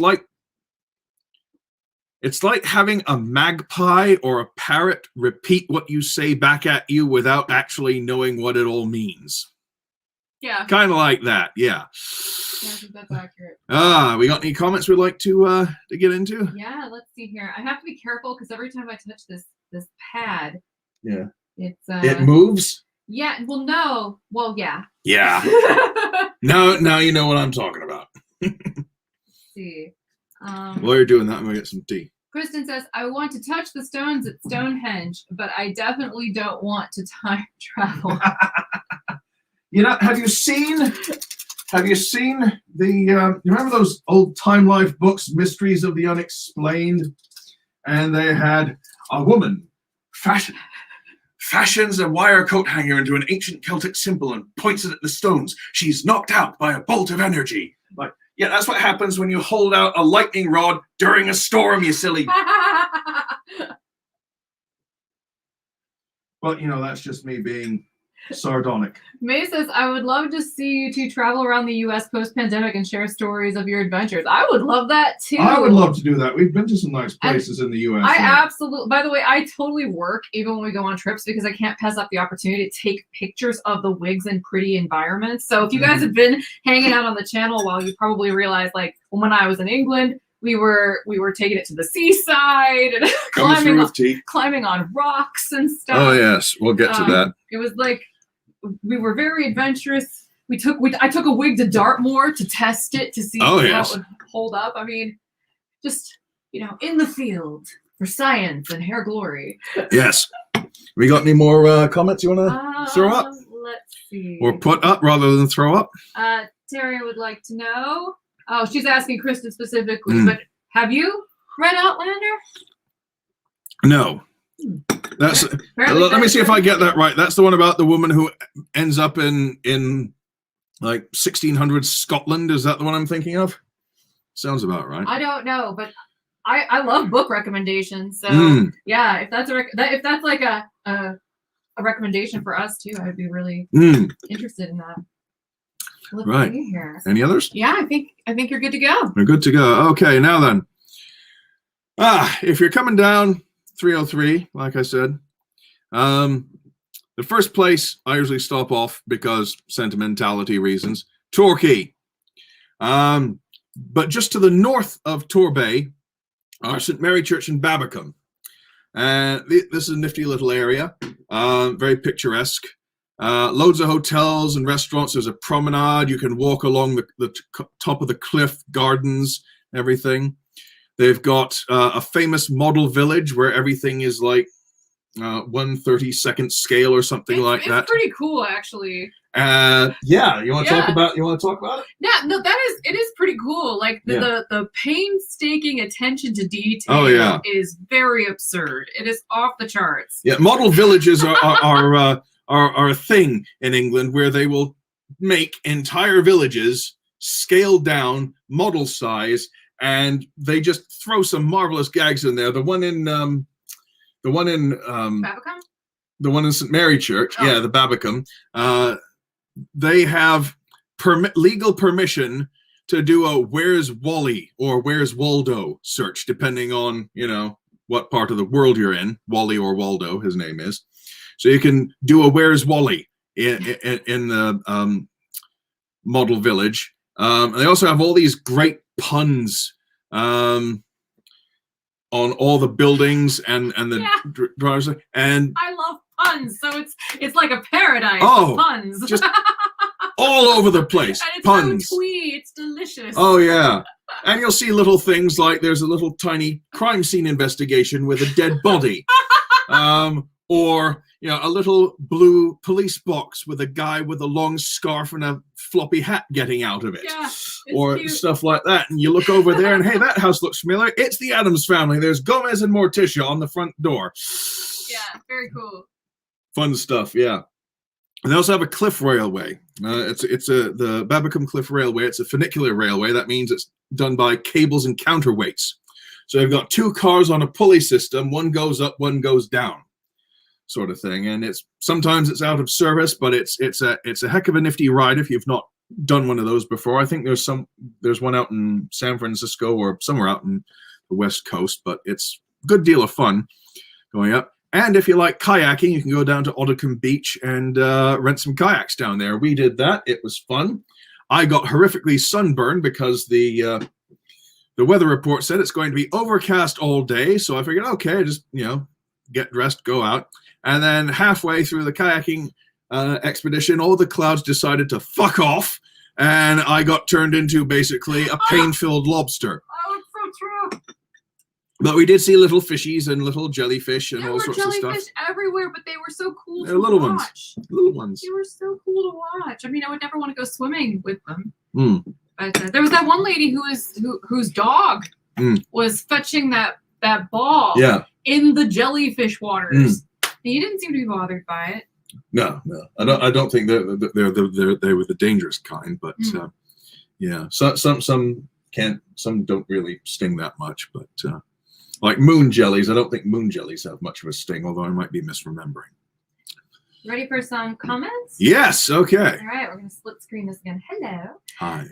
like having a magpie or a parrot repeat what you say back at you without actually knowing what it all means. Yeah. Kind of like that, yeah. I think that's accurate. We got any comments we'd like to get into? Yeah, let's see here. I have to be careful because every time I touch this pad, it moves? Yeah, well, no. Well, yeah. Yeah. Now you know what I'm talking about. see. While you're doing that, I'm gonna get some tea. Kristen says, I want to touch the stones at Stonehenge, but I definitely don't want to time travel. You know, have you seen the you remember those old Time Life books, Mysteries of the Unexplained? And they had a woman fashions a wire coat hanger into an ancient Celtic symbol and points it at the stones. She's knocked out by a bolt of energy. Like, yeah, that's what happens when you hold out a lightning rod during a storm, you silly. But, you know, that's just me being sardonic. May says, I would love to see you two travel around the U.S. post-pandemic and share stories of your adventures. I would love that, too. I would love to do that. We've been to some nice places in the U.S. I absolutely... By the way, I totally work even when we go on trips because I can't pass up the opportunity to take pictures of the wigs in pretty environments. So if you guys have been hanging out on the channel, well, you probably realize, like, when I was in England, we were taking it to the seaside and climbing on rocks and stuff. Oh, yes. We'll get to that. It was like... We were very adventurous. I took a wig to Dartmouth to test it to see how it would hold up. I mean, just, you know, in the field for science and hair glory. Yes. We got any more comments you want to throw up? Let's see. Or put up rather than throw up? Terry would like to know. Oh, she's asking Kristen specifically, but have you read Outlander? No. That's let me see if I get that right. That's the one about the woman who ends up in like 1600s Scotland. Is that the one I'm thinking of? Sounds about right. I don't know, but I love book recommendations. So yeah, if that's if that's like a recommendation for us too, I'd be really interested in that. Let's right. see here. Any others? Yeah, I think you're good to go. We're good to go. Okay, now then. If you're coming down 303, like I said. The first place I usually stop off because sentimentality reasons, Torquay. But just to the north of Torquay are St. Mary Church in Babacombe. This is a nifty little area, very picturesque. Loads of hotels and restaurants. There's a promenade. You can walk along the top of the cliff, gardens, everything. They've got a famous model village where everything is like 1/32nd scale or something like that. It's pretty cool, actually. Yeah, you want to talk about it? Yeah, no, it is pretty cool. Like the painstaking attention to detail is very absurd. It is off the charts. Yeah, model villages are a thing in England where they will make entire villages scaled down, model size, and they just throw some marvelous gags in there. The one in Babacombe? The one in St. Mary Church, the Babacombe. They have legal permission to do a "Where's Wally" or "Where's Waldo" search, depending on what part of the world you're in. Wally or Waldo, his name is. So you can do a "Where's Wally" in the model village. They also have all these great puns on all the buildings and the drawers. And I love puns, so it's like a paradise of puns. Just all over the place. And it's puns. so twee, it's delicious. Oh yeah. And you'll see little things like there's a little tiny crime scene investigation with a dead body. Or a little blue police box with a guy with a long scarf and a floppy hat getting out of it. Yeah, or cute. Stuff like that. And you look over there and, hey, that house looks familiar. It's the Addams Family. There's Gomez and Morticia on the front door. Yeah, very cool. Fun stuff, yeah. And they also have a cliff railway. It's the Babacombe Cliff Railway. It's a funicular railway. That means it's done by cables and counterweights. So you've got two cars on a pulley system. One goes up, one goes down, sort of thing. And sometimes it's out of service, but it's a heck of a nifty ride if you've not done one of those before. I think there's one out in San Francisco or somewhere out in the West Coast, but it's a good deal of fun going up. And if you like kayaking, you can go down to Oddicombe Beach and rent some kayaks down there. We did that. It was fun. I got horrifically sunburned because the weather report said it's going to be overcast all day. So I figured, okay, just, get dressed, go out. And then halfway through the kayaking expedition, all the clouds decided to fuck off. and I got turned into basically a pain-filled lobster. Oh, it's so true. But we did see little fishies and little jellyfish and There all were sorts of stuff. jellyfish everywhere, but they were so cool They're to little watch. Little ones. They were so cool to watch. I mean, I would never want to go swimming with them. Mm. But there was that one lady whose dog was fetching that ball in the jellyfish waters. And you didn't seem to be bothered by it. No. I don't think they were the dangerous kind, but yeah. So some can't. Some don't really sting that much, but. Like moon jellies, I don't think moon jellies have much of a sting, although I might be misremembering. Ready for some comments? Yes, okay. All right, we're going to split screen this again. Hello. Hi.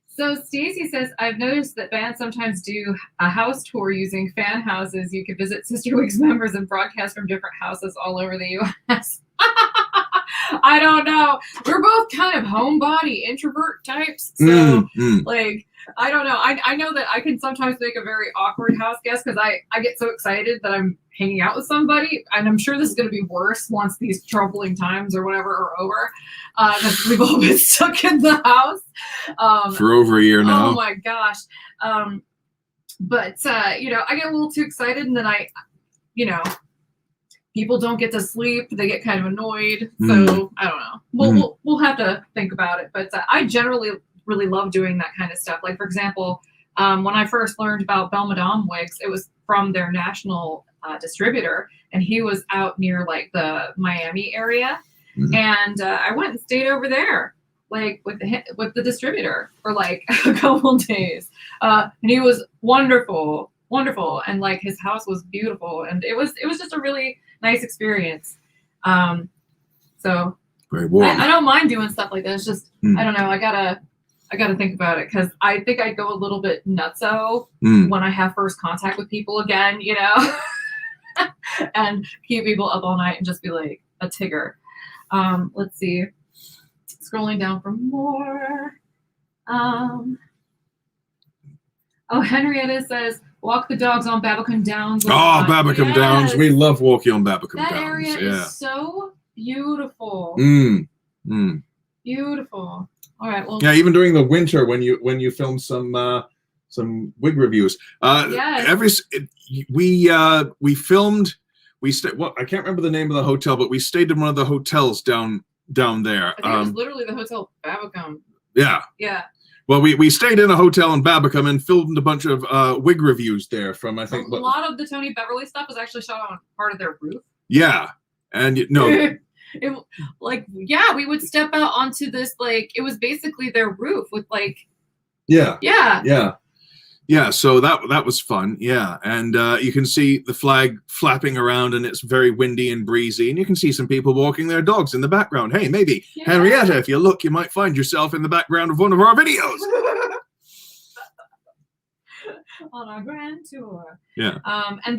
So Stacy says, I've noticed that bands sometimes do a house tour using fan houses. You could visit CysterWigs members and broadcast from different houses all over the U.S. I don't know. We're both kind of homebody introvert types. So, like, I don't know. I know that I can sometimes make a very awkward house guest because I get so excited that I'm hanging out with somebody. And I'm sure this is going to be worse once these troubling times or whatever are over. Because we've all been stuck in the house. For over a year now. Oh, my gosh. But, you know, I get a little too excited and then people don't get to sleep. They get kind of annoyed. So I don't know. We'll have to think about it. But I generally really love doing that kind of stuff. Like, for example, when I first learned about Babacombe wigs, it was from their national distributor, and he was out near like the Miami area. And I went and stayed over there, like with the distributor for like a couple days. And he was wonderful, and like his house was beautiful, and it was just a really nice experience. So very warm. I don't mind doing stuff like that. It's just I don't know. I gotta think about it because I think I'd go a little bit nutso when I have first contact with people again, you know, and keep people up all night and just be like a Tigger. Let's see. Scrolling down for more. Oh, Henrietta says, walk the dogs on Babacombe Downs. Oh, Babacombe Downs. We love walking on Babacombe Downs. That area is so beautiful. Beautiful. All right. Well. Yeah, even during the winter when you film some wig reviews. Yes. We filmed. I can't remember the name of the hotel, but we stayed in one of the hotels down there. I think it was literally the hotel Babacombe. Yeah. Yeah. Well, we stayed in a hotel in Babacombe and filmed a bunch of wig reviews there from, I think. A lot of the Tony Beverly stuff was actually shot on part of their roof. Yeah. And we would step out onto this, like, it was basically their roof with like. Yeah. Yeah, so that was fun. Yeah, and you can see the flag flapping around, and it's very windy and breezy, and you can see some people walking their dogs in the background. Hey, maybe Henrietta, if you look, you might find yourself in the background of one of our videos on our grand tour. Yeah. And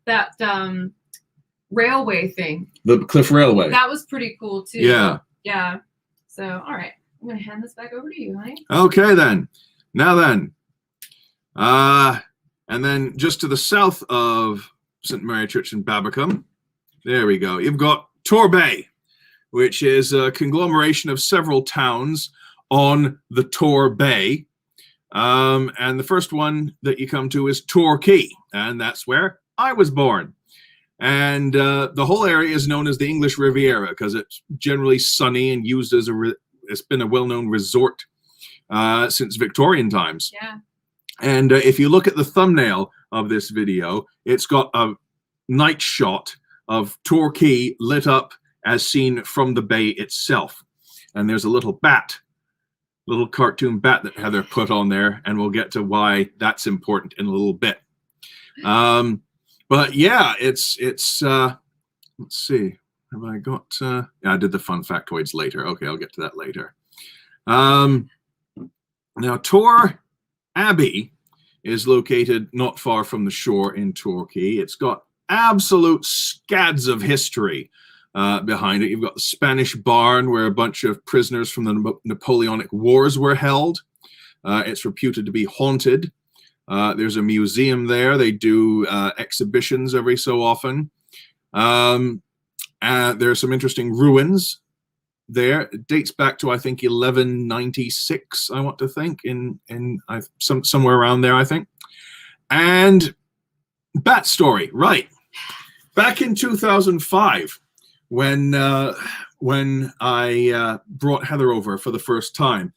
that railway thing, the Cliff Railway, that was pretty cool too. Yeah. So, all right, I'm gonna hand this back over to you, honey. Okay, then. Now then. And then just to the south of St. Mary Church in Babacombe, there we go. You've got Torquay, which is a conglomeration of several towns on the Tor Bay. And the first one that you come to is Torquay, and that's where I was born. And the whole area is known as the English Riviera because it's generally sunny and used as it's been a well-known resort since Victorian times. Yeah. And if you look at the thumbnail of this video, it's got a night shot of Torquay lit up as seen from the bay itself. And there's a little cartoon bat that Heather put on there, and we'll get to why that's important in a little bit. But yeah, it's let's see. Have I got yeah, I did the fun factoids later. Okay, I'll get to that later. Now Tor Abbey is located not far from the shore in Torquay. It's got absolute scads of history behind it. You've got the Spanish barn where a bunch of prisoners from the Napoleonic Wars were held. It's reputed to be haunted. There's a museum there. They do exhibitions every so often. There are some interesting ruins there. It dates back to, I think, 1196, I want to think, somewhere around there, I think. And bat story, right. Back in 2005, when I brought Heather over for the first time,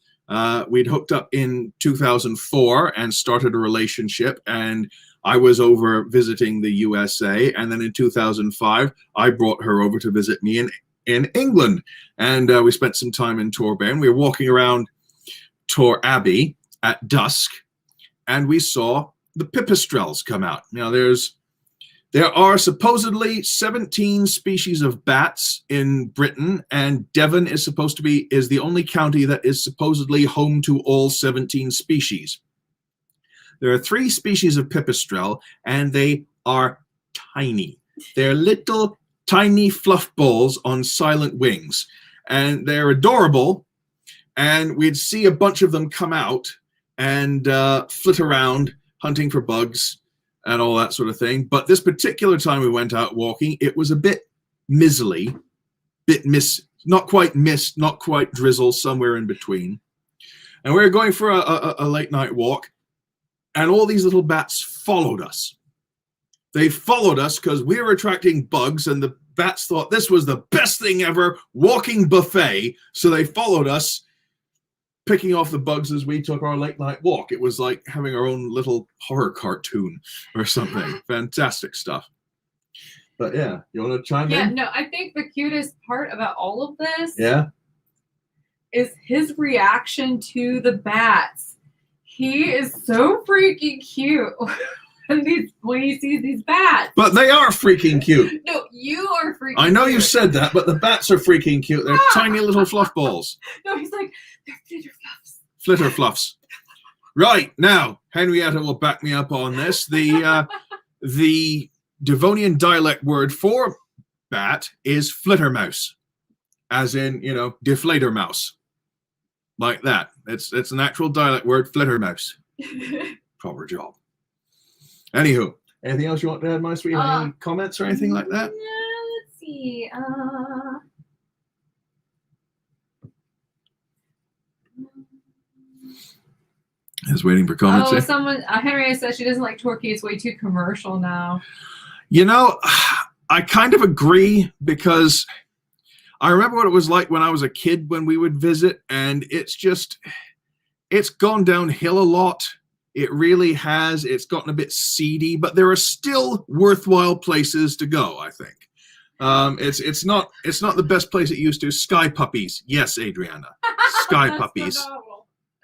we'd hooked up in 2004 and started a relationship, and I was over visiting the USA, and then in 2005, I brought her over to visit me in England, and we spent some time in Torquay, and we were walking around Tor Abbey at dusk, and we saw the pipistrelles come out. Now, there are supposedly 17 species of bats in Britain, and Devon is the only county that is supposedly home to all 17 species. There are 3 species of pipistrelle, and they are tiny. They're little tiny fluff balls on silent wings, and they're adorable. And we'd see a bunch of them come out and flit around hunting for bugs and all that sort of thing. But this particular time we went out walking, it was a bit mizzly, not quite mist, not quite drizzle, somewhere in between. And we were going for a late night walk, and all these little bats followed us. They followed us because we were attracting bugs, and the bats thought this was the best thing ever, walking buffet. So they followed us, picking off the bugs as we took our late night walk. It was like having our own little horror cartoon or something. Fantastic stuff. But yeah, you want to chime in? Yeah, no, I think the cutest part about all of this is his reaction to the bats. He is so freaking cute when he sees these bats. But they are freaking cute. No, you are freaking I know cute. you said that, but the bats are freaking cute. They're tiny little fluff balls. No, he's like, they're flitter fluffs. Flitter fluffs. Right, now, Henrietta will back me up on this. The Devonian dialect word for bat is flittermouse, as in, deflator mouse. Like that. It's an actual dialect word, flittermouse. Proper job. Anywho, anything else you want to add, my sweetie? Any comments or anything like that? Yeah, let's see. I was waiting for comments. Oh, someone, Henrietta says she doesn't like Torquay. It's way too commercial now. I kind of agree, because I remember what it was like when I was a kid when we would visit, and it's gone downhill a lot. It really has. It's gotten a bit seedy, but there are still worthwhile places to go, I think. It's not the best place it used to. Sky puppies. Yes, Adriana. Sky puppies.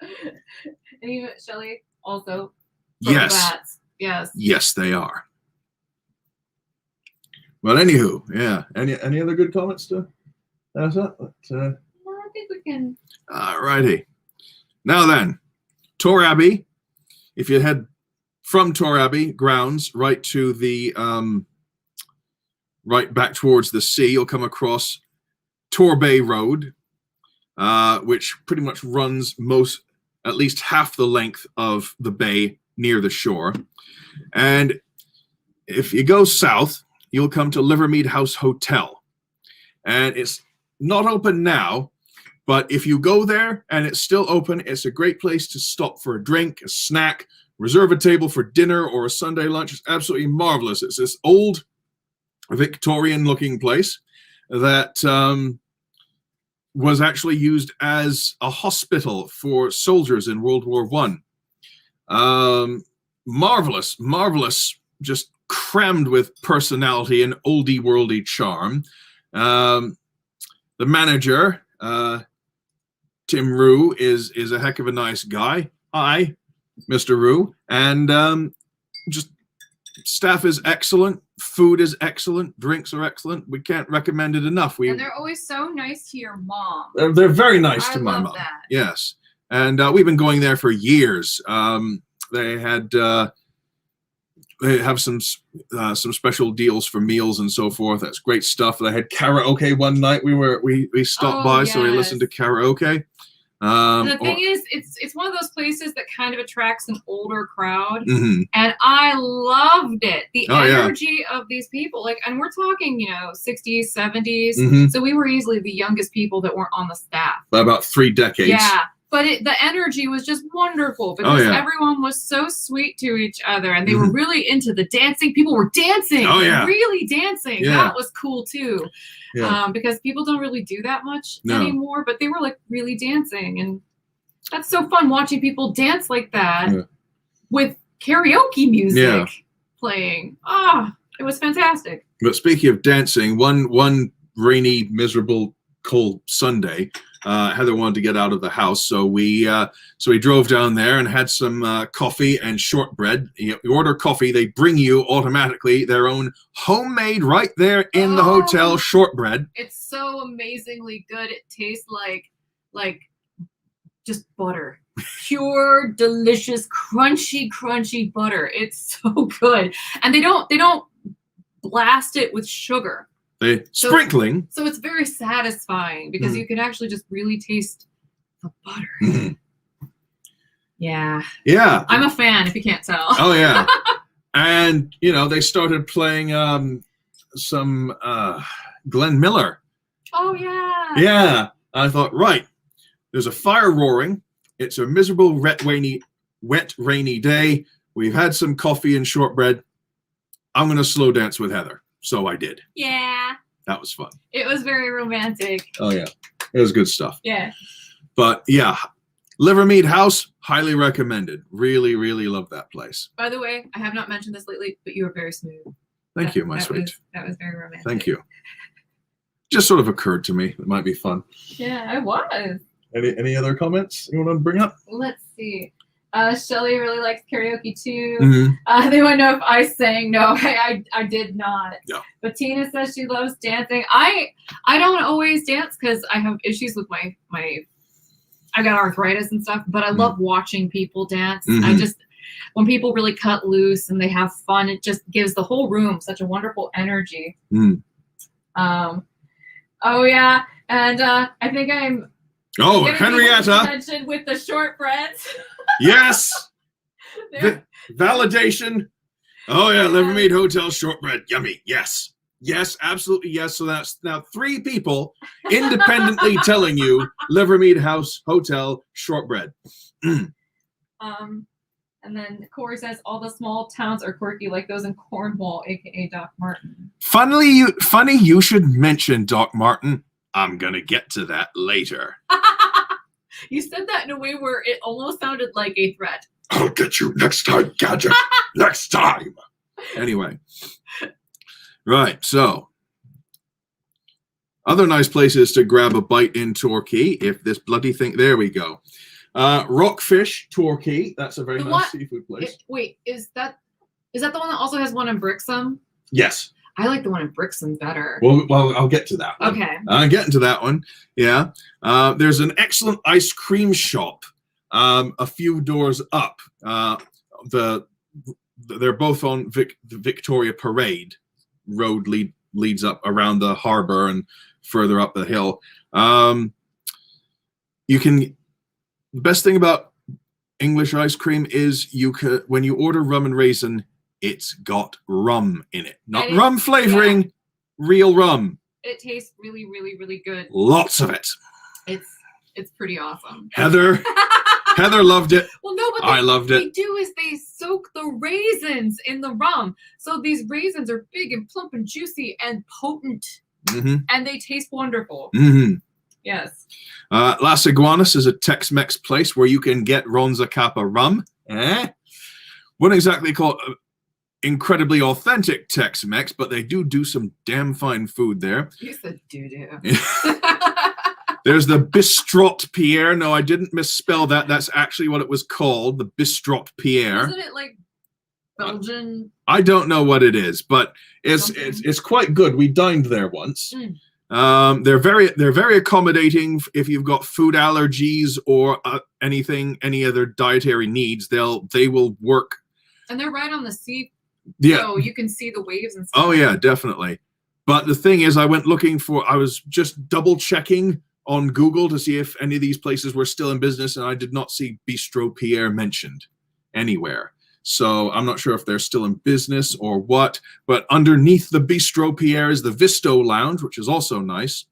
And even Shelley also. Yes. Bats. Yes. Yes, they are. Well, anywho, yeah. Any other good comments to ask that? No, I think we can. All righty. Now then, Tor Abbey. If you head from Tor Abbey grounds right to the right back towards the sea, you'll come across Torbay Road, which pretty much runs at least half the length of the bay near the shore. And if you go south, you'll come to Livermead House Hotel. And it's not open now, but if you go there and it's still open, it's a great place to stop for a drink, a snack, reserve a table for dinner or a Sunday lunch. It's absolutely marvelous. It's this old Victorian-looking place that was actually used as a hospital for soldiers in World War I. Marvelous, just crammed with personality and oldie-worldy charm. The manager, Tim Rue, is a heck of a nice guy. Hi, Mr. Rue. And just staff is excellent. Food is excellent. Drinks are excellent. We can't recommend it enough. And they're always so nice to your mom. They're very nice to my love mom. that. Yes. And we've been going there for years. They have some special deals for meals and so forth. That's great stuff. They had karaoke one night. We stopped by, so we listened to karaoke. And the thing is, it's one of those places that kind of attracts an older crowd, Mhm. and I loved it. The Oh, yeah. energy of these people, like, and we're talking, 60s, 70s. Mhm. So we were easily the youngest people that weren't on the staff. By about 3 decades. Yeah, but the energy was just wonderful because yeah. everyone was so sweet to each other, and they were really into the dancing. People were dancing, Oh, yeah. really dancing. Yeah. That was cool too. Yeah. Because people don't really do that much No. anymore, but they were like really dancing, and that's so fun watching people dance like that with karaoke music playing. It was fantastic. But speaking of dancing, one rainy, miserable, cold Sunday, Heather wanted to get out of the house, so we drove down there and had some coffee and shortbread. You order coffee, they bring you automatically their own homemade, right there in the hotel, shortbread. It's so amazingly good. It tastes like just butter. Pure, delicious, crunchy butter. It's so good. And they don't blast it with sugar. Sprinkling. So it's very satisfying because you can actually just really taste the butter. Mhm. Yeah. Yeah. I'm a fan, if you can't tell. Oh, yeah. And, they started playing some Glenn Miller. Oh, yeah. Yeah. I thought, right, there's a fire roaring. It's a miserable, wet, rainy day. We've had some coffee and shortbread. I'm going to slow dance with Heather. So I did. Yeah. That was fun. It was very romantic. Oh, yeah. It was good stuff. Yeah. But, yeah, Livermead House, highly recommended. Really, really love that place. By the way, I have not mentioned this lately, but you were very smooth. Thank you, my sweet. That was very romantic. Thank you. Just sort of occurred to me. It might be fun. Yeah, it was. Any other comments you want to bring up? Let's see. Shelly really likes karaoke too. Mm-hmm. They want to know if I sang. No, I did not. No. But Tina says she loves dancing. I don't always dance because I have issues with my I got arthritis and stuff. But I love watching people dance. I just when people really cut loose and they have fun, it just gives the whole room such a wonderful energy. Oh yeah, and I think I'm. Oh, Henrietta. Mentioned with the shortbreads. Yes. Validation. Oh, yeah. Livermead Hotel shortbread. Yummy. Yes. Yes, absolutely. Yes. So that's now 3 people independently telling you Livermead House Hotel shortbread. And then Corey says all the small towns are quirky, like those in Cornwall, aka Doc Martin. Funny you should mention Doc Martin. I'm going to get to that later. You said that in a way where it almost sounded like a threat. I'll get you next time, Gadget. Next time. Anyway. Right, so. Other nice places to grab a bite in Torquay, if this bloody thing. There we go. Rockfish, Torquay. That's a very nice seafood place. Wait, is that the one that also has one in Brixham? Yes. I like the one in Brixham better. Well, I'll get to that one. Okay. I'm getting to that one. Yeah. There's an excellent ice cream shop a few doors up. They're both on the Victoria Parade road leads up around the harbour and further up the hill. The best thing about English ice cream is when you order rum and raisin, it's got rum in it. Not rum flavoring, real rum. It tastes really, really, really good. Lots of it. It's pretty awesome. Heather loved it. Well, no, but I loved it. What they do is they soak the raisins in the rum. So these raisins are big and plump and juicy and potent. And they taste wonderful. Yes. Las Iguanas is a Tex-Mex place where you can get Ronza Kappa rum. Wouldn't exactly call it incredibly authentic Tex-Mex, but they do some damn fine food there. You said doo-doo. There's the Bistrot Pierre. No, I didn't misspell that. That's actually what it was called, the Bistrot Pierre. Isn't it like Belgian? I don't know what it is, but it's quite good. We dined there once. They're very accommodating. If you've got food allergies or any other dietary needs, they will work. And they're right on the sea. Yeah. So you can see the waves and stuff. Oh yeah, definitely. But the thing is, I was just double checking on Google to see if any of these places were still in business, and I did not see Bistro Pierre mentioned anywhere. So I'm not sure if they're still in business or what, but underneath the Bistro Pierre is the Visto Lounge, which is also nice.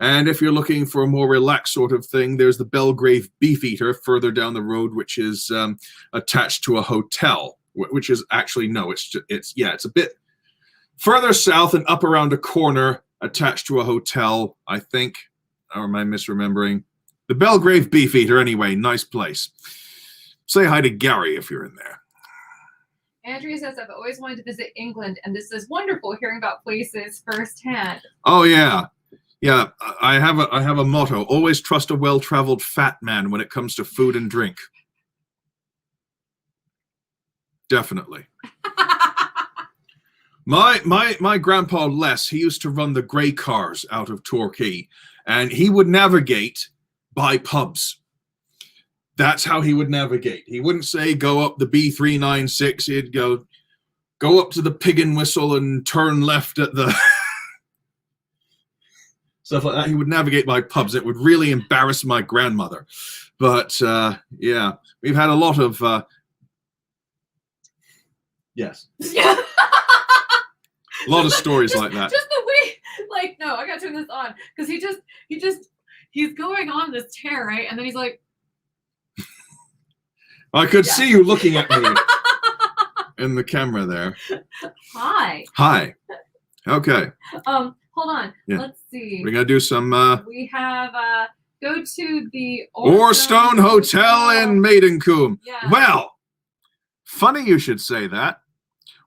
And if you're looking for a more relaxed sort of thing, there's the Belgrave Beefeater further down the road, which is attached to a hotel, which is actually, no, it's a bit further south and up around a corner attached to a hotel, I think. Or am I misremembering? The Belgrave Beefeater, anyway, nice place. Say hi to Gary if you're in there. Andrea says, I've always wanted to visit England, and this is wonderful hearing about places firsthand. Oh, yeah. Yeah, I have a motto: always trust a well-traveled fat man when it comes to food and drink. Definitely. My grandpa Les, he used to run the grey cars out of Torquay, and he would navigate by pubs. That's how he would navigate. He wouldn't say go up the B396. He'd go up to the Pig and Whistle and turn left at the stuff like that. He would navigate by pubs. It would really embarrass my grandmother. But yeah, we've had a lot of yes. Yeah. A lot of stories like that. Just the way, like, no, I gotta turn this on. Because he's going on this tear, right? And then he's like, I could see you looking at me in the camera there. Hi. Hi. Okay. Hold on. Yeah. Let's see. We're gonna do some We have go to the Orstone Hotel in Maidencombe. Yeah. Well, funny you should say that.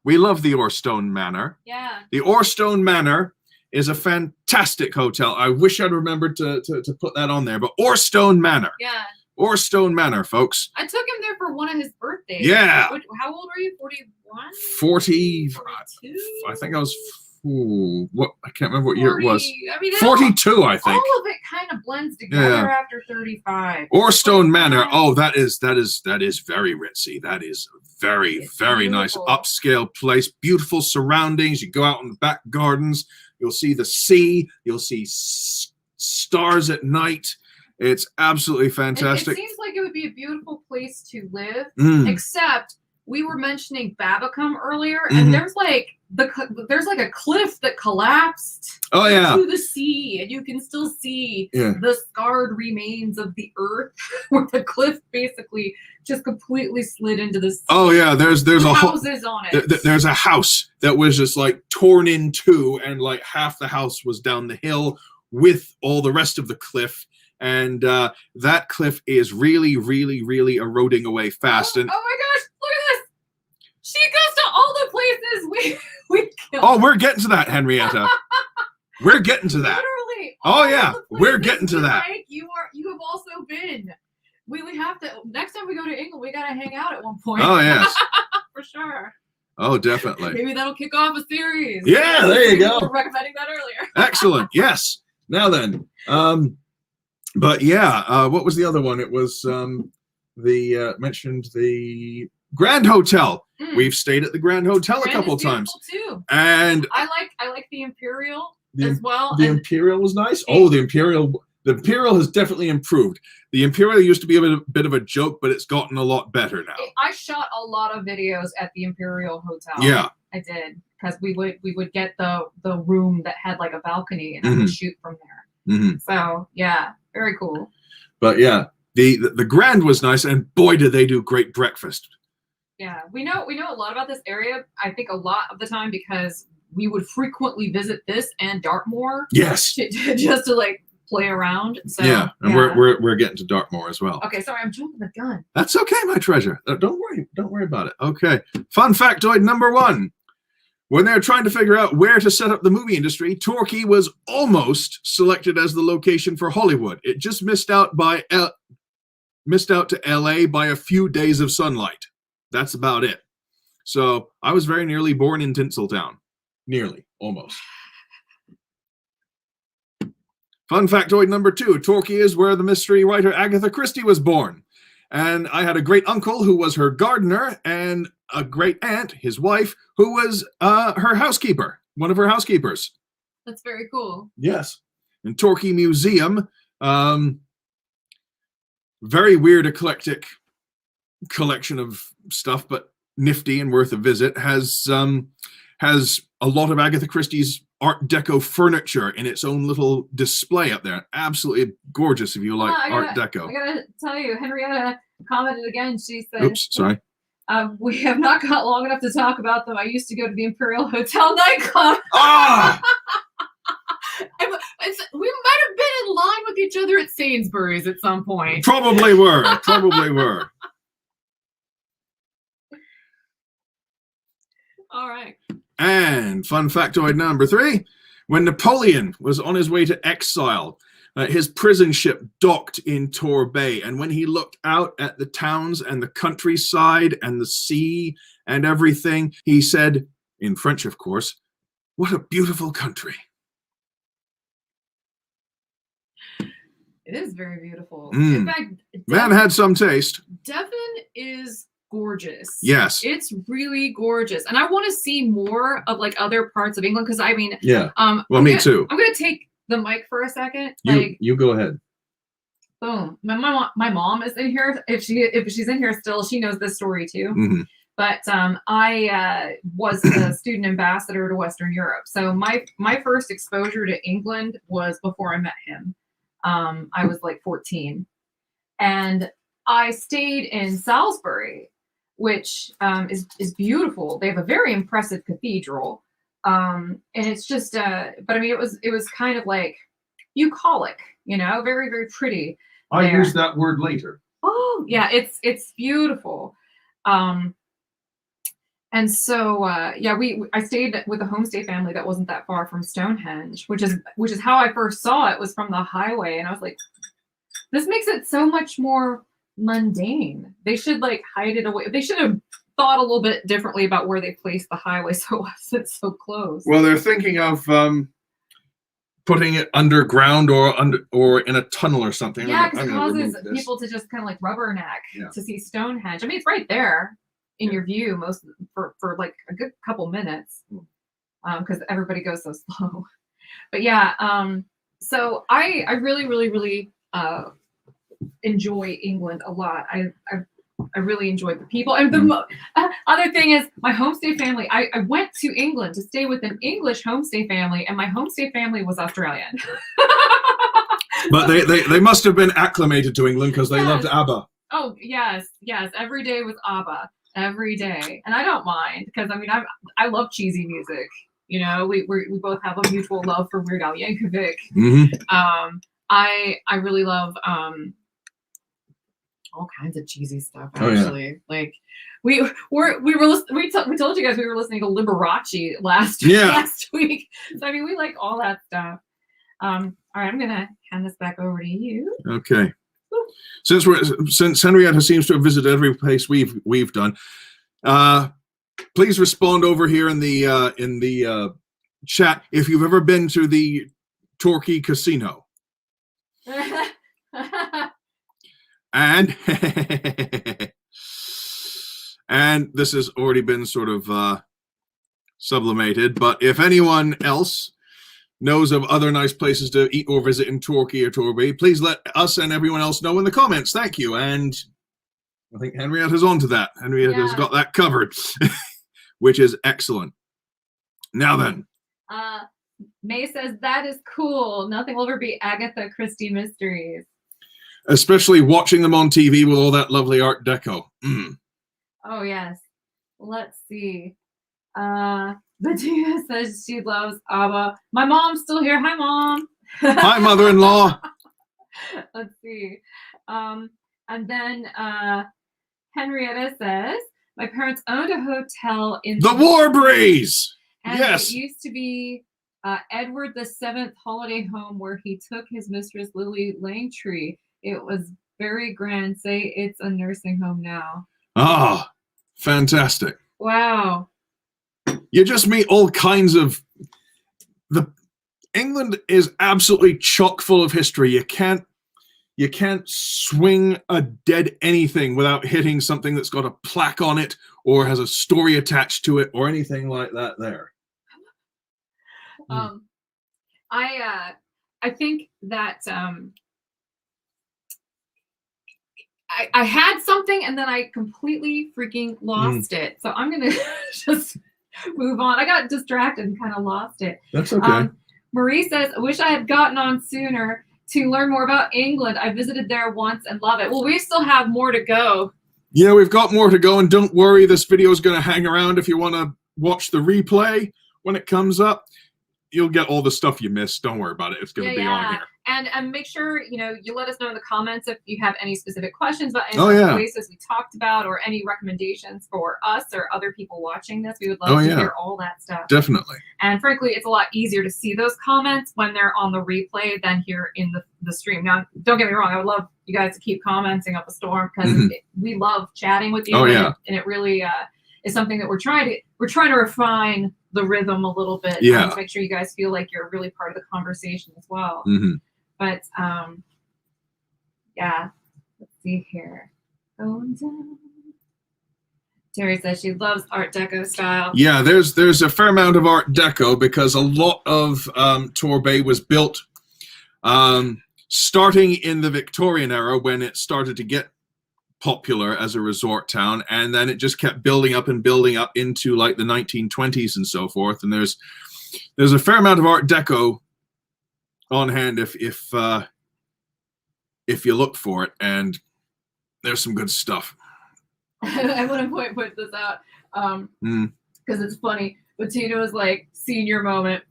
We love the Orstone Manor. Yeah. The Orstone Manor is a fantastic hotel. I wish I'd remembered to put that on there, but Orstone Manor. Yeah. Orstone Manor, folks. I took him there for one of his birthdays. Yeah. How old are you? 41? 40. 42? I think I was. What? I can't remember what year it was. I mean, 42, I think. all of it kind of blends together after 35. Orstone Manor. Oh, that is very ritzy. That is very nice beautiful. upscale place. Beautiful surroundings. You go out in the back gardens. You'll see the sea. You'll see stars at night. It's absolutely fantastic. It seems like it would be a beautiful place to live, Mm. except we were mentioning Babacombe earlier, Mhm. and there's like a cliff that collapsed Oh yeah. to the sea, and you can still see Yeah. the scarred remains of the earth, where the cliff basically just completely slid into the sea. Oh yeah. There's a whole. houses on it. There's a house that was just like torn in two, and like half the house was down the hill with all the rest of the cliff. And that cliff is really eroding away fast. Oh And my gosh, look at this! She goes to all the places we killed. oh, we're getting to that, Henrietta. We're getting to that. Literally. Oh, all yeah, the we're places getting to that. Mike, you have also been. We have to. Next time we go to England, we gotta hang out at one point. Oh yes. For sure. Oh, definitely. Maybe that'll kick off a series. Yeah, there you We go. were recommending that earlier. Excellent. Yes. Now then. But yeah, what was the other one? It was mentioned the Grand Hotel. Mm. We've stayed at the Grand Hotel Grand a couple is times. beautiful, too. And I like the Imperial the, as well. the and Imperial was nice. Oh, the Imperial has definitely improved. The Imperial used to be a bit of a joke, but it's gotten a lot better now. I shot a lot of videos at the Imperial Hotel. Yeah. I did, because we would get the room that had like a balcony, and I would shoot from there. Mm-hmm. So yeah, very cool. But yeah, the Grand was nice, and boy, did they do great breakfast. Yeah, we know a lot about this area. I think a lot of the time because we would frequently visit this and Dartmoor. Yes. Just to like play around. So Yeah, and we're getting to Dartmoor as well. Okay, sorry, I'm jumping the gun. That's okay, my treasure. Don't worry about it. Okay. Fun factoid number 1. When they were trying to figure out where to set up the movie industry, Torquay was almost selected as the location for Hollywood. It just missed out to LA by a few days of sunlight. That's about it. So I was very nearly born in Tinseltown. Nearly, almost. Fun factoid number 2, Torquay is where the mystery writer Agatha Christie was born. And I had a great uncle who was her gardener, and a great aunt, his wife, who was her housekeeper, one of her housekeepers. That's very cool. Yes. And Torquay Museum Very weird, eclectic collection of stuff, but nifty and worth a visit. Has a lot of Agatha Christie's Art Deco furniture in its own little display up there. Absolutely gorgeous if you like Art Deco. I gotta tell you, Henrietta commented again. She said, "Oops, sorry. We have not got long enough to talk about them. I used to go to the Imperial Hotel nightclub." Ah, We might have been in line with each other at Sainsbury's at some point. probably were. Probably were. All right. And fun factoid number 3, when Napoleon was on his way to exile, his prison ship docked in Torquay, and when he looked out at the towns and the countryside and the sea and everything, he said, in French of course, "What a beautiful country." It is very beautiful. Mm. In fact, Man had some taste. Devon is gorgeous. Yes. It's really gorgeous. And I want to see more of like other parts of England because I mean, Yeah. Well, I'm me gonna- too. I'm gonna take the mic for a second. You go ahead. boom. My mom is in here. If she's in here still, she knows this story too. Mhm. But I was a student ambassador to Western Europe. So my first exposure to England was before I met him. I was like 14. And I stayed in Salisbury, which is beautiful. They have a very impressive cathedral. And it's just, but I mean, it was kind of like bucolic, very, very pretty. I there. use that word later. Oh yeah, it's beautiful. And so I stayed with a homestay family that wasn't that far from Stonehenge, which is how I first saw it, was from the highway, and I was like, this makes it so much more mundane. They should like hide it away. They should have thought a little bit differently about where they placed the highway so it wasn't so close. Well, they're thinking of putting it underground or in a tunnel or something. Yeah, because it causes people to just kind of like rubberneck to see Stonehenge. I mean, it's right there in your view for like a good couple minutes, because everybody goes so slow. But yeah, so I really, really, really enjoy England a lot. I really enjoyed the people. And the other thing is my homestay family. I went to England to stay with an English homestay family, and my homestay family was Australian. But they must have been acclimated to England because they loved ABBA. Oh yes. Every day was ABBA. Every day, and I don't mind because I mean I love cheesy music. We both have a mutual love for Weird Al Yankovic. Mm-hmm. I really love all kinds of cheesy stuff. Actually, like we told you guys we were listening to Liberace last week. So I mean we like all that stuff. All right, I'm gonna hand this back over to you. Okay. Since Henrietta seems to have visited every place we've done, please respond over here in the chat if you've ever been to the Torquay Casino. And and this has already been sort of sublimated, but if anyone else knows of other nice places to eat or visit in Torquay or Torquay, please let us and everyone else know in the comments. Thank you. And I think Henrietta's on to that. Henrietta's got that covered, which is excellent. Now then. May says, that is cool. Nothing will ever be Agatha Christie mysteries. Especially watching them on TV with all that lovely Art Deco. Mm. Oh, yes. Let's see. Bettina says she loves ABBA. My mom's still here. Hi, Mom. Hi, mother-in-law. Let's see. And then Henrietta says, my parents owned a hotel in the Warbreeze. And yes. It used to be Edward VII holiday home where he took his mistress Lily Langtree. It was very grand. Say it's a nursing home now. Ah, fantastic. Wow. You just meet all kinds of England is absolutely chock full of history. You can't swing a dead anything without hitting something that's got a plaque on it or has a story attached to it or anything like that there. I think that I had something and then I completely freaking lost it. So I'm gonna just move on. I got distracted and kind of lost it. That's okay. Marie says, I wish I had gotten on sooner to learn more about England. I visited there once and love it. Well, we still have more to go. Yeah, we've got more to go, and don't worry, this video is going to hang around if you want to watch the replay when it comes up. You'll get all the stuff you missed. Don't worry about it. It's going to be on here. And make sure, you know, you let us know in the comments if you have any specific questions about any Oh, of the places we talked about or any recommendations for us or other people watching this. We would love to hear all that stuff. Definitely. And frankly, it's a lot easier to see those comments when they're on the replay than here in the stream. Now, don't get me wrong. I would love you guys to keep commenting up a storm because we love chatting with you. Oh, yeah. And it really is something that we're trying to refine the rhythm a little bit. Yeah. To make sure you guys feel like you're really part of the conversation as well. But yeah, let's see here. Going down. Terry says she loves Art Deco style. Yeah, there's a fair amount of Art Deco because a lot of Torquay was built starting in the Victorian era when it started to get popular as a resort town, and then it just kept building up into like the 1920s and so forth. And there's a fair amount of Art Deco on hand if you look for it, and there's some good stuff. I want to point this out because it's funny. But Tina was like senior moment.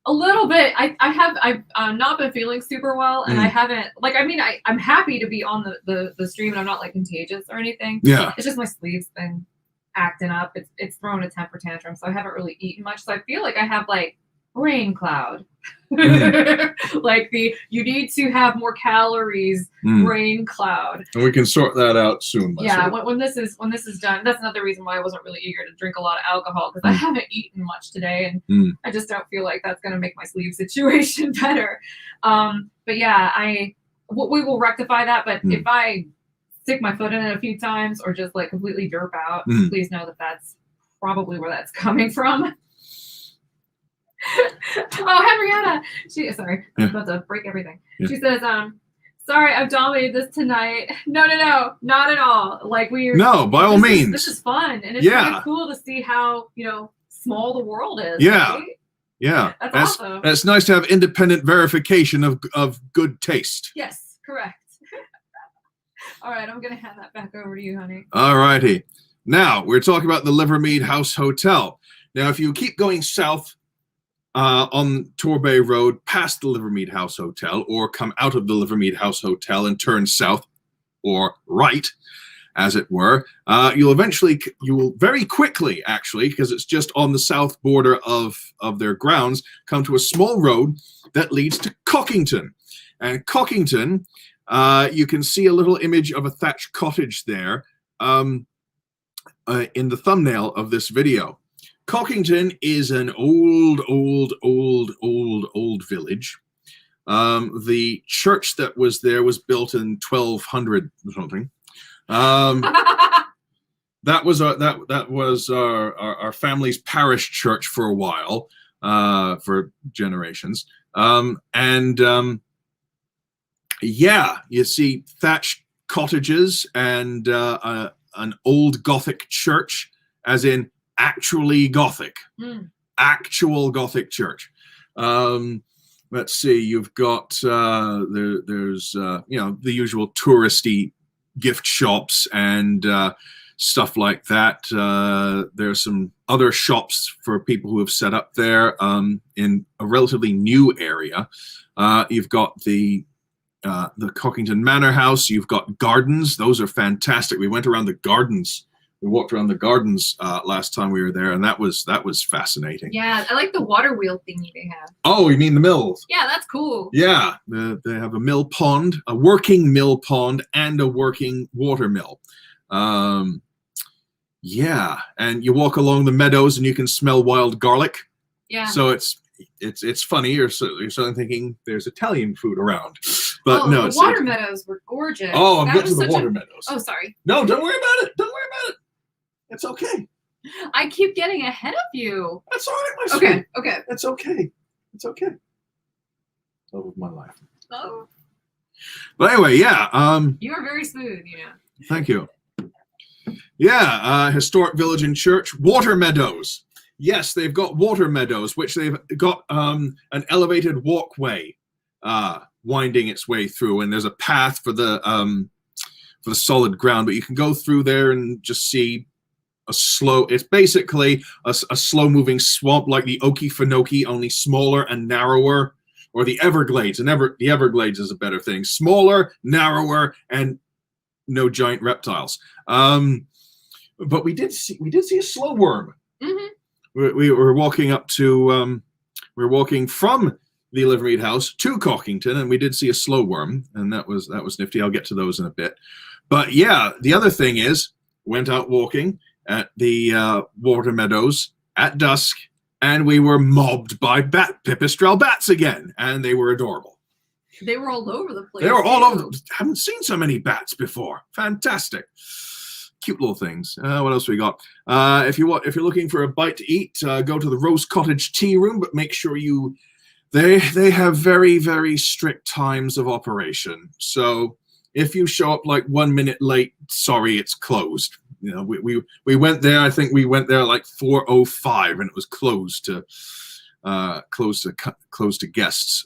A little bit. I've not been feeling super well, and I haven't I'm happy to be on the stream, and I'm not like contagious or anything. Yeah. It's just my sleeve's been acting up. It's throwing a temper tantrum, so I haven't really eaten much. So I feel like I have like brain cloud. Like you need to have more calories, brain cloud. And we can sort that out soon. Yeah, when this is done, that's another reason why I wasn't really eager to drink a lot of alcohol because I haven't eaten much today, and I just don't feel like that's gonna make my sleeve situation better. But yeah, we will rectify that. But if I stick my foot in it a few times or just like completely derp out, please know that that's probably where that's coming from. Oh, Henrietta. I'm about to break everything. Yeah. She says, sorry, I've dominated this tonight. No, not at all. Like No, by all means. This is fun. And it's really cool to see how, small the world is. Yeah. Right? Yeah. That's awesome. It's nice to have independent verification of good taste. Yes, correct. All right, I'm gonna hand that back over to you, honey. All righty. Now we're talking about the Livermead House Hotel. Now, if you keep going south on Torquay Road past the Livermead House Hotel, or come out of the Livermead House Hotel and turn south or right, as it were, you will very quickly, actually, because it's just on the south border of their grounds, come to a small road that leads to Cockington. And Cockington, you can see a little image of a thatched cottage there in the thumbnail of this video. Cockington is an old village. The church that was there was built in 1200 or something. That was our family's parish church for a while, for generations. Yeah, you see thatched cottages and an old Gothic church, as in actually Gothic, actual Gothic church. Let's see, you've got there's the usual touristy gift shops and stuff like that. There's some other shops for people who have set up there in a relatively new area. You've got the Cockington Manor House. You've got gardens. Those are fantastic. We went around the gardens. We walked around the gardens last time we were there, and that was fascinating. Yeah, I like the water wheel thingy they have. Oh, you mean the mills? Yeah, that's cool. Yeah, they have a mill pond, a working mill pond, and a working water mill. Yeah, and you walk along the meadows, and you can smell wild garlic. Yeah. So it's funny. You're suddenly thinking there's Italian food around, but no. The water meadows were gorgeous. Oh, I'm getting to the water meadows. Oh, sorry. No, don't worry about it. Don't worry about it. It's okay. I keep getting ahead of you. That's all right, my sweet. Okay. That's okay. It's okay. Love of my life. Oh. But anyway, yeah. You are very smooth, you know. Thank you. Yeah, historic village and church, water meadows. Yes, they've got water meadows, which they've got an elevated walkway winding its way through, and there's a path for the solid ground. But you can go through there and just see it's basically a slow-moving swamp like the Okefenokee, only smaller and narrower, or the Everglades. And the Everglades is a better thing. Smaller, narrower, and no giant reptiles. But we did see a slow worm. Mm-hmm. We were walking up to we were walking from the Livermead House to Cockington, and we did see a slow worm, and that was nifty. I'll get to those in a bit. But yeah, the other thing is, went out walking at the water meadows at dusk, and we were mobbed by pipistrelle bats again, and they were adorable. They were all over the place. They were all over. Haven't seen so many bats before. Fantastic, cute little things. What else we got? If you're looking for a bite to eat, go to the Rose Cottage Tea Room, but make sure they have very, very strict times of operation. So if you show up like 1 minute late, sorry, it's closed. You know, we went there. I think we went there like 4:05, and it was closed to guests.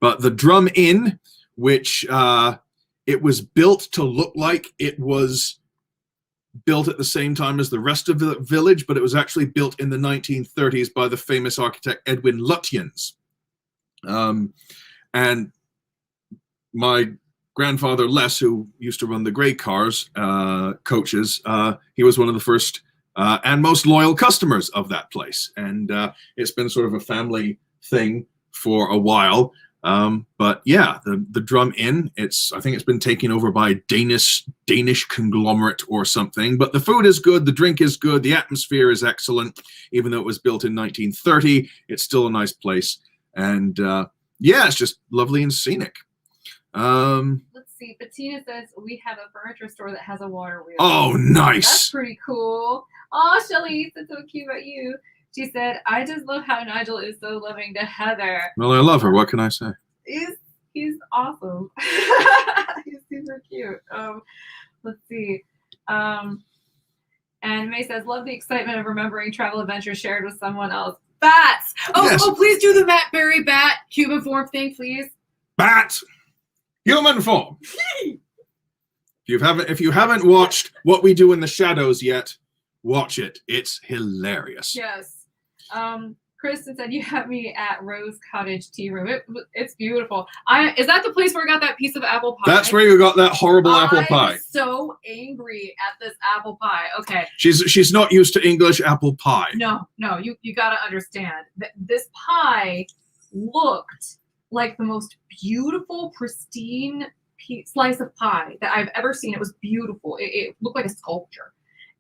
But the Drum Inn, which it was built to look like it was built at the same time as the rest of the village, but it was actually built in the 1930s by the famous architect Edwin Lutyens. And my grandfather Les, who used to run the Grey Cars coaches, he was one of the first and most loyal customers of that place. And it's been sort of a family thing for a while. But yeah, the Drum Inn, I think it's been taken over by a Danish conglomerate or something, but the food is good, the drink is good, the atmosphere is excellent. Even though it was built in 1930, it's still a nice place. And yeah, it's just lovely and scenic. Let's see. Bettina says we have a furniture store that has a water wheel. Oh, nice. That's pretty cool. Oh, Shelly, that's so cute about you. She said, I just love how Nigel is so loving to Heather. Well, I love her. What can I say? He's awesome. He's super cute. Let's see. And May says, love the excitement of remembering travel adventures shared with someone else. Bats! Oh, Yes. oh, please do the Matt Berry bat human form thing, please. Bat! Human form! If you haven't watched What We Do in the Shadows yet, watch it. It's hilarious. Yes. Kristen said, you have me at Rose Cottage Tea Room. It's beautiful. Is that the place where I got that piece of apple pie? That's where you got that horrible apple pie. I'm so angry at this apple pie. Okay. She's not used to English apple pie. No, you got to understand that this pie looked like the most beautiful, pristine slice of pie that I've ever seen. It was beautiful. It looked like a sculpture.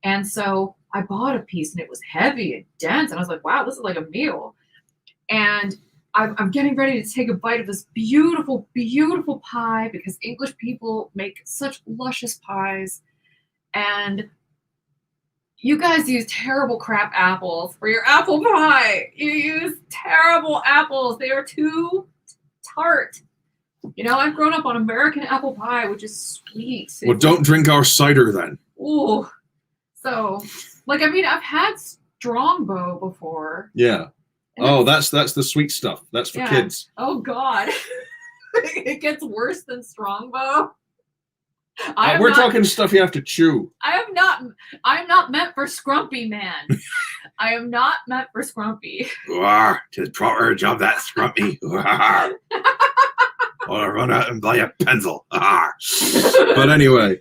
And so I bought a piece, and it was heavy and dense. And I was like, wow, this is like a meal. And I'm getting ready to take a bite of this beautiful, beautiful pie because English people make such luscious pies. And you guys use terrible crap apples for your apple pie. You use terrible apples. They are too tart. You know, I've grown up on American apple pie, which is sweet. Well, don't drink our cider then. Ooh. So, like, I mean, I've had Strongbow before. Yeah. Oh, that's the sweet stuff. That's for kids. Oh God, it gets worse than Strongbow. We're talking stuff you have to chew. I'm not meant for Scrumpy, man. I am not meant for Scrumpy. Tis proper job that Scrumpy. Or run out and buy a pencil. But anyway,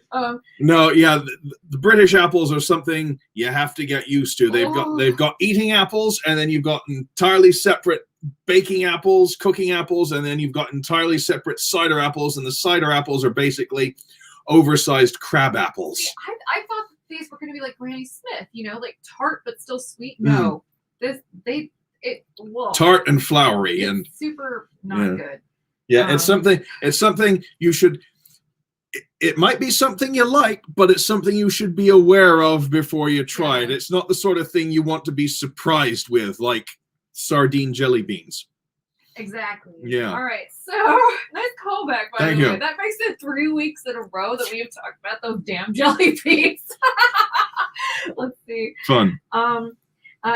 no, yeah, the British apples are something you have to get used to. They've got eating apples, and then you've got entirely separate baking apples, cooking apples, and then you've got entirely separate cider apples, and the cider apples are basically oversized crab apples. See, I thought these were going to be like Granny Smith, you know, like tart but still sweet. No, tart and flowery and super not good. Yeah, it's something you should. It might be something you like, but it's something you should be aware of before you try it. It's not the sort of thing you want to be surprised with, like sardine jelly beans. Exactly. Yeah. All right. So nice callback, by Thank the way. you. That makes it 3 weeks in a row that we've talked about those damn jelly beans. Let's see. Fun.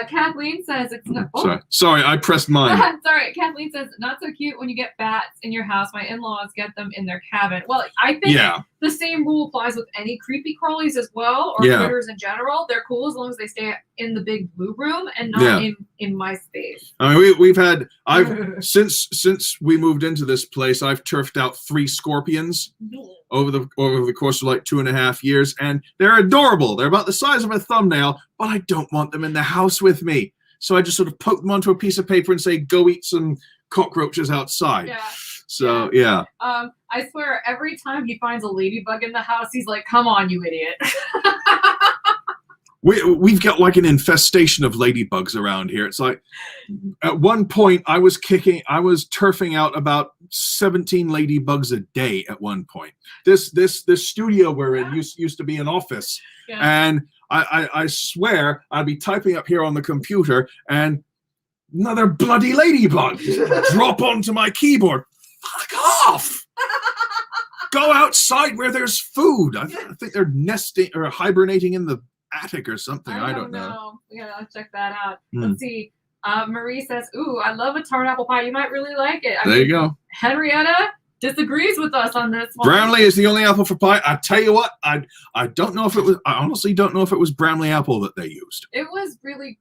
Kathleen says it's not. Sorry, I pressed mine. Sorry, Kathleen says not so cute when you get bats in your house. My in-laws get them in their cabin. Well, I think the same rule applies with any creepy crawlies as well, or critters in general. They're cool as long as they stay in the big blue room and not in my space. I mean, we've had since we moved into this place, I've turfed out 3 scorpions over the course of like 2.5 years, and they're adorable. They're about the size of a thumbnail, but I don't want them in the house with me. So I just sort of poke them onto a piece of paper and say, "Go eat some cockroaches outside." Yeah. So yeah. I swear, every time he finds a ladybug in the house, he's like, "Come on, you idiot." We've got like an infestation of ladybugs around here. It's like at one point I was turfing out about 17 ladybugs a day at one point. This studio we're in used to be an office, and I swear I'd be typing up here on the computer and another bloody ladybug drop onto my keyboard. Fuck off! Go outside where there's food. I think they're nesting or hibernating in the attic or something. I don't know. We gotta check that out. Let's see. Marie says, "Ooh, I love a tart apple pie. You might really like it." There you go. Henrietta disagrees with us on this one. Bramley is the only apple for pie. I tell you what, I don't know if it was. I honestly don't know if it was Bramley apple that they used. It was really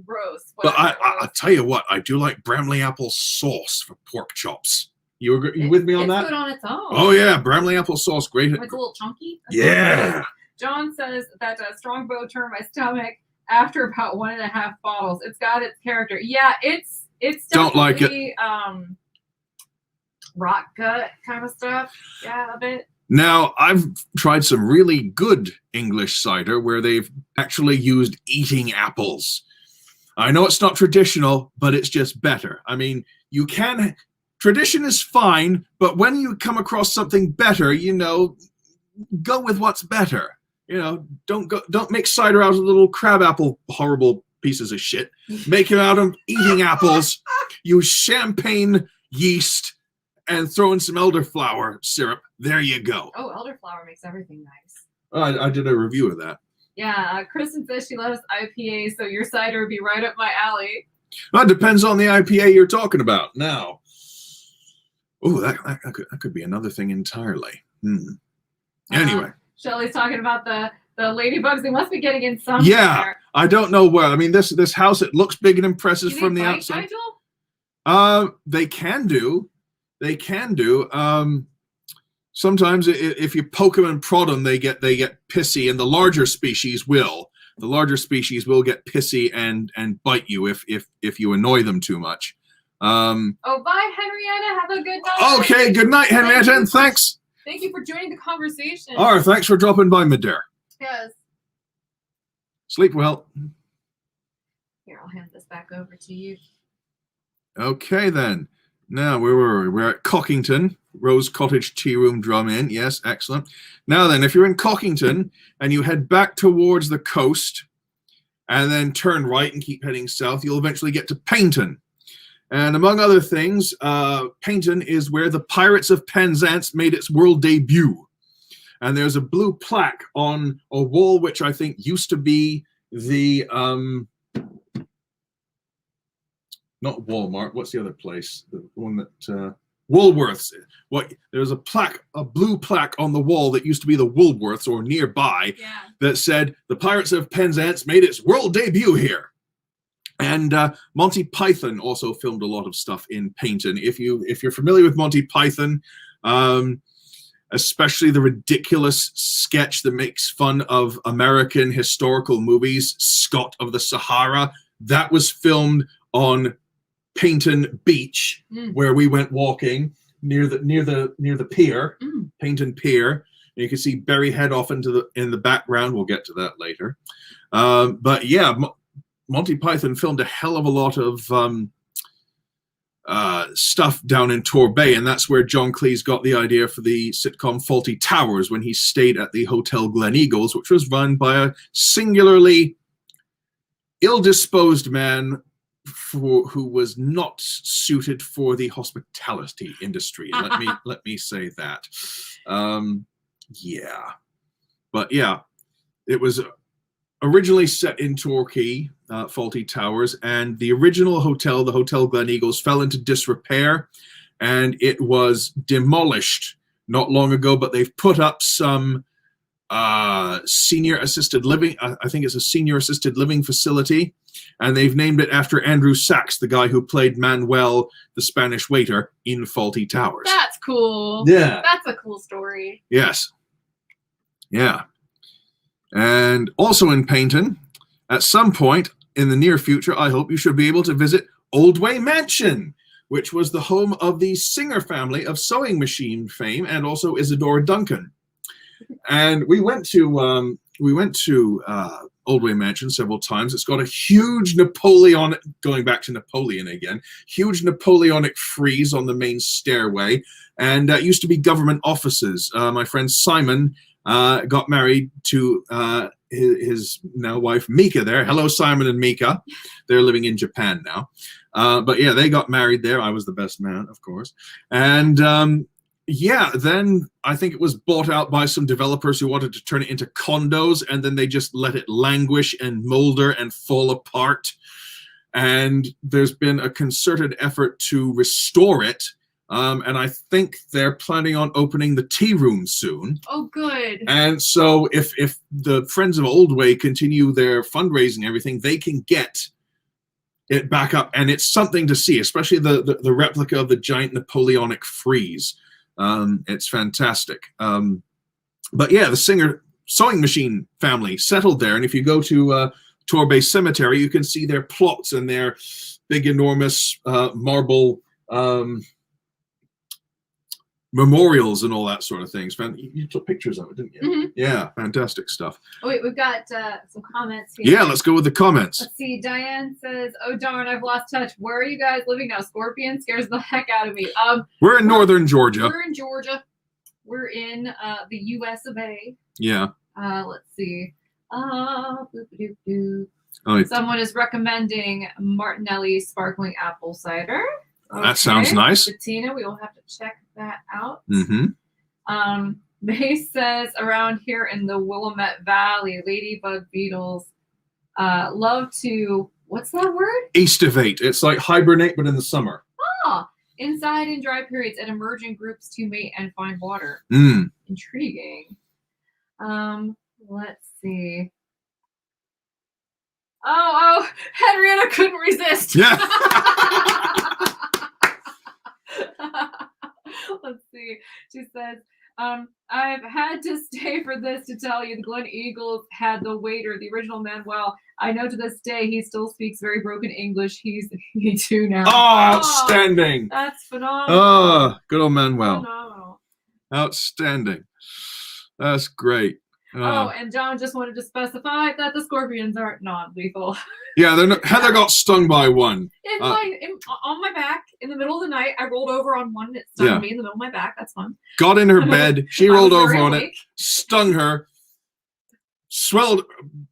gross. But I tell you what, I do like Bramley apple sauce for pork chops. You with me on that? It's good on its own. Oh yeah, Bramley apple sauce, great. It's a little chunky. Yeah. John says that Strongbow turned my stomach after about 1.5 bottles. It's got its character. Yeah, it's don't like it. Rot gut kind of stuff. Yeah, a bit. Now, I've tried some really good English cider where they've actually used eating apples. I know it's not traditional, but it's just better. I mean, tradition is fine, but when you come across something better, go with what's better. Don't make cider out of little crabapple horrible pieces of shit. Make it out of eating apples. Use champagne yeast and throw in some elderflower syrup. There you go. Oh, elderflower makes everything nice. I did a review of that. Yeah, Kristen says she loves IPA, so your cider would be right up my alley. Well, it depends on the IPA you're talking about. Now, that could be another thing entirely. Anyway. Shelley's talking about the ladybugs. They must be getting in somewhere. Yeah, I don't know where. I mean, this house, it looks big and impressive from the outside. Nigel? They can do. Sometimes if you poke them and prod them, they get pissy, and the larger species will. The larger species will get pissy and bite you if you annoy them too much. Bye, Henrietta. Have a good night. Okay, good night, Henrietta, and thanks. Thank you for joining the conversation. All right, thanks for dropping by, Madare. Yes. Sleep well. Here, I'll hand this back over to you. Okay, then. Now, where were we? We're at Cockington, Rose Cottage Tea Room Drum Inn. Yes, excellent. Now then, if you're in Cockington and you head back towards the coast and then turn right and keep heading south, you'll eventually get to Paignton. And among other things, Paignton is where the Pirates of Penzance made its world debut. And there's a blue plaque on a wall which I think used to be the... not Walmart. What's the other place? The one that Woolworths. There's a blue plaque on the wall that used to be the Woolworths or nearby that said the Pirates of Penzance made its world debut here. And Monty Python also filmed a lot of stuff in Paignton. If you're familiar with Monty Python, especially the ridiculous sketch that makes fun of American historical movies, Scott of the Sahara, that was filmed on Paignton Beach, where we went walking near the pier, Paignton Pier. And you can see Berry Head off in the background. We'll get to that later. But yeah, Monty Python filmed a hell of a lot of stuff down in Torquay, and that's where John Cleese got the idea for the sitcom Fawlty Towers when he stayed at the Hotel Glen Eagles, which was run by a singularly ill-disposed man who was not suited for the hospitality industry. Let me say that. Yeah, but yeah, it was originally set in Torquay, Faulty Towers, and the original hotel, the Hotel Glen Eagles, fell into disrepair, and it was demolished not long ago. But they've put up some senior assisted living. I think it's a senior assisted living facility, and they've named it after Andrew Sachs, the guy who played Manuel, the Spanish waiter, in Faulty Towers. That's cool. Yeah. That's a cool story. Yes. Yeah. And also in Paignton, at some point in the near future, I hope you should be able to visit Oldway Mansion, which was the home of the Singer family of sewing machine fame, and also Isadora Duncan. And we went to Oldway Mansion several times. It's got a huge Napoleonic, going back to Napoleon again, huge Napoleonic frieze on the main stairway, and used to be government offices. My friend Simon got married to his now wife Mika there. Hello, Simon and Mika. They're living in Japan now. But yeah, they got married there. I was the best man, of course. And yeah, then I think it was bought out by some developers who wanted to turn it into condos, and then they just let it languish and molder and fall apart. And there's been a concerted effort to restore it. And I think they're planning on opening the tea room soon. Oh, good. And so if the Friends of Oldway continue their fundraising and everything, they can get it back up. And it's something to see, especially the replica of the giant Napoleonic frieze. It's fantastic. But yeah, the Singer sewing machine family settled there. And if you go to Torquay Cemetery, you can see their plots and their big, enormous marble memorials and all that sort of things. You took pictures of it, didn't you? Mm-hmm. Yeah, fantastic stuff. Oh, wait, we've got some comments here. Yeah, let's go with the comments. Let's see. Diane says, "Oh darn, I've lost touch. Where are you guys living now? Scorpion scares the heck out of me." We're in northern Georgia. We're in Georgia. We're in the U.S. of A. Yeah. Let's see. Boop-a-doop-doop. Oh, Someone is recommending Martinelli sparkling apple cider. That sounds nice. Bettina, we will have to check that out. Mm-hmm. May says, around here in the Willamette Valley, ladybug beetles love to, what's that word? Estivate. It's like hibernate, but in the summer. Ah, inside in dry periods and emerge in groups to mate and find water. Mm. Intriguing. Let's see. Oh, Henrietta couldn't resist. Yeah. Let's see. She says, I've had to stay for this to tell you the Glen Eagles had the waiter, the original Manuel. I know to this day he still speaks very broken English. He's 82 now. Oh, outstanding. That's phenomenal. Oh, good old Manuel. Phenomenal. Outstanding. That's great. Oh, and John just wanted to specify that the scorpions aren't non-lethal. Yeah, they're not, Heather got stung by one. On my back in the middle of the night, I rolled over on one and it stung me in the middle of my back. That's fun. Got in her bed. She rolled over on awake. it, stung her, swelled,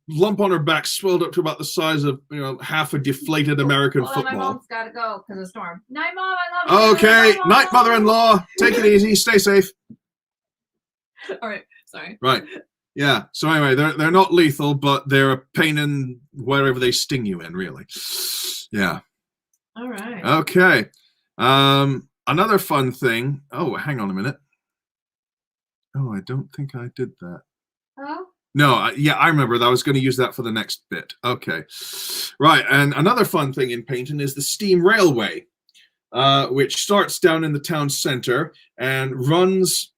lump on her back, swelled up to about the size of half a deflated American My football. mom's got to go because of the storm. Night, Mom. I love you. Okay, Mom. night, mother-in-law. Take it easy. Stay safe. All right, sorry. Right. Yeah. So anyway, they're not lethal, but they're a pain in wherever they sting you in, really. Yeah. All right. Okay. Another fun thing. Oh, hang on a minute. Oh, I don't think I did that. Oh. No, yeah, I remember that. I was going to use that for the next bit. Okay. Right. And another fun thing in Paignton is the steam railway, which starts down in the town center and runs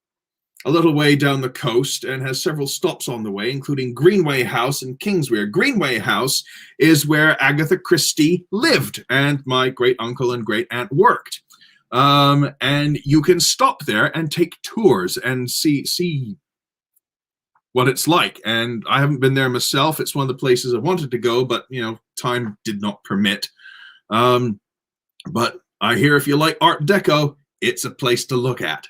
a little way down the coast and has several stops on the way, including Greenway House and Kingswear. Greenway House is where Agatha Christie lived and my great uncle and great aunt worked. And you can stop there and take tours and see what it's like. And I haven't been there myself. It's one of the places I wanted to go, but time did not permit. But I hear if you like Art Deco, it's a place to look at.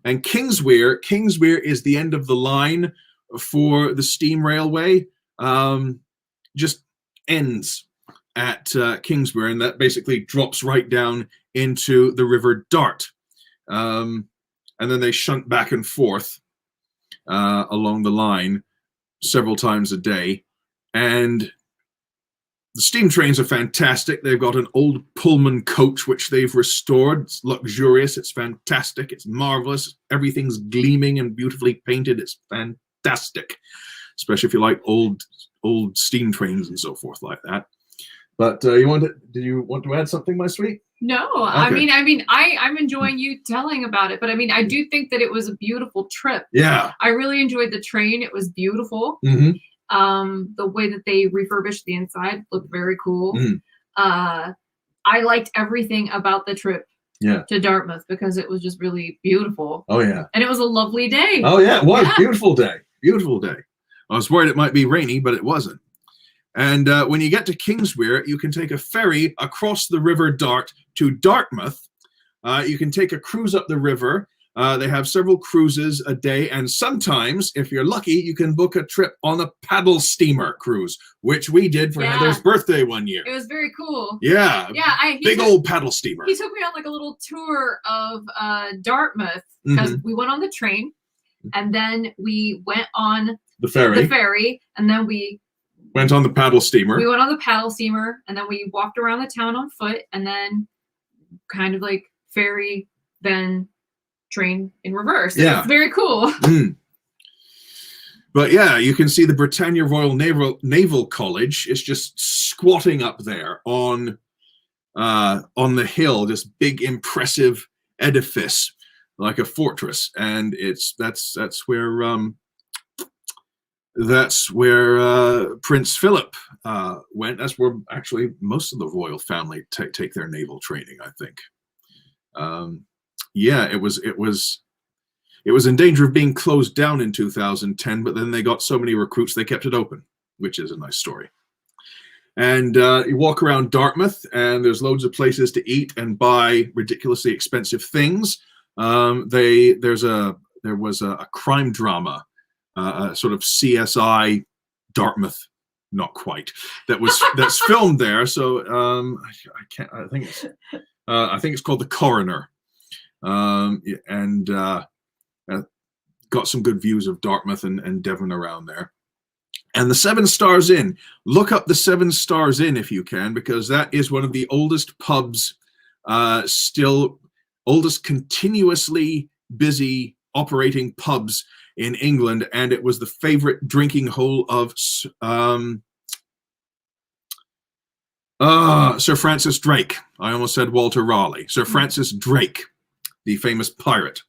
And Kingswear is the end of the line for the steam railway. Just ends. at Kingsbury, and that basically drops right down into the River Dart. And then they shunt back and forth along the line several times a day. And the steam trains are fantastic. They've got an old Pullman coach, which they've restored. It's luxurious. It's fantastic. It's marvelous. Everything's gleaming and beautifully painted. It's fantastic, especially if you like old steam trains and so forth like that. But did you want to add something, my sweet? No, Okay. I'm enjoying you telling about it, but I do think that it was a beautiful trip. Yeah. I really enjoyed the train. It was beautiful. Mm-hmm. The way that they refurbished the inside looked very cool. Mm. I liked everything about the trip to Dartmouth because it was just really beautiful. Oh, yeah. And it was a lovely day. Oh, yeah, it was. Yeah. Beautiful day. Beautiful day. I was worried it might be rainy, but it wasn't. And when you get to Kingswear, you can take a ferry across the River Dart to Dartmouth. You can take a cruise up the river. They have several cruises a day, and sometimes, if you're lucky, you can book a trip on a paddle steamer cruise, which we did for Heather's birthday one year. It was very cool. Yeah. Yeah. Big old paddle steamer. He took me on like a little tour of Dartmouth because we went on the train, and then we went on the ferry, and then we went on the paddle steamer. We went on the paddle steamer, and then we walked around the town on foot, and then kind of like ferry, then train in reverse. Yeah. It's very cool. But yeah, you can see the Britannia Royal Naval College. It's just squatting up there on the hill, this big impressive edifice like a fortress, and that's where Prince Philip went. That's where actually most of the royal family take their naval training, I think. Yeah, it was in danger of being closed down in 2010, but then they got so many recruits they kept it open, which is a nice story. And you walk around Dartmouth, and there's loads of places to eat and buy ridiculously expensive things. There was a crime drama, sort of CSI Dartmouth, not quite, that's filmed there. So I think it's called The Coroner. And got some good views of Dartmouth and Devon around there. And the 7 Stars Inn. Look up the 7 Stars Inn if you can, because that is one of the oldest pubs, oldest continuously busy operating pubs in England, and it was the favorite drinking hole of Sir Francis Drake. I almost said Walter Raleigh. Sir Francis Drake, the famous pirate.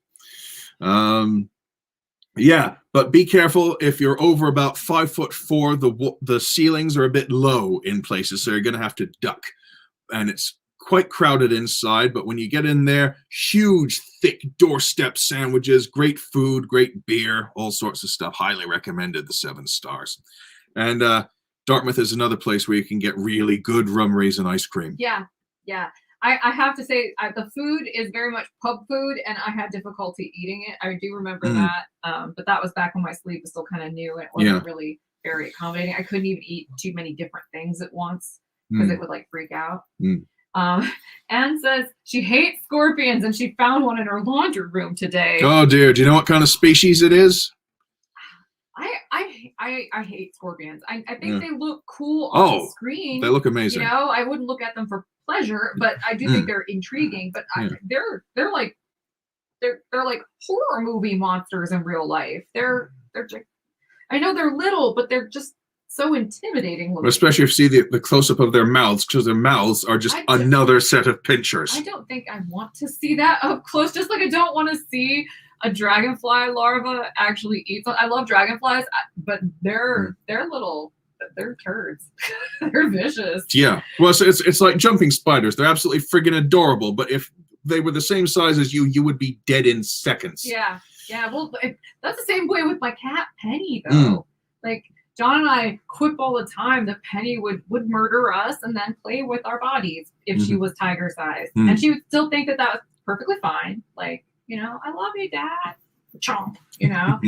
Yeah, but be careful if you're over about 5'4". The ceilings are a bit low in places, so you're going to have to duck. And it's quite crowded inside, but when you get in there, huge, thick doorstep sandwiches, great food, great beer, all sorts of stuff. Highly recommended, the 7 Stars. And Dartmouth is another place where you can get really good rum raisin ice cream. Yeah, yeah. I have to say, the food is very much pub food, and I had difficulty eating it. I do remember that, but that was back when my sleep was still kind of new, and it wasn't really very accommodating. I couldn't even eat too many different things at once because it would like freak out. Anne says she hates scorpions, and she found one in her laundry room today. Oh dear, do you know what kind of species it is? I hate scorpions. I think they look cool on the screen. They look amazing. You know, I wouldn't look at them for pleasure, but I do think they're intriguing. But they're like horror movie monsters in real life. They're just, I know they're little, but they're just so intimidating looking. Especially if you see the close-up of their mouths, because their mouths are just another set of pinchers. I don't think I want to see that up close, just like I don't want to see a dragonfly larva actually eat them. I love dragonflies, but they're little, they're turds. They're vicious. Yeah. Well, so it's like jumping spiders. They're absolutely friggin' adorable, but if they were the same size as you, you would be dead in seconds. Yeah. Yeah. Well, that's the same way with my cat, Penny, though. Like, John and I quip all the time that Penny would murder us and then play with our bodies if she was tiger sized. And she would still think that was perfectly fine. Like, you know, I love you, Dad. chomp, you know.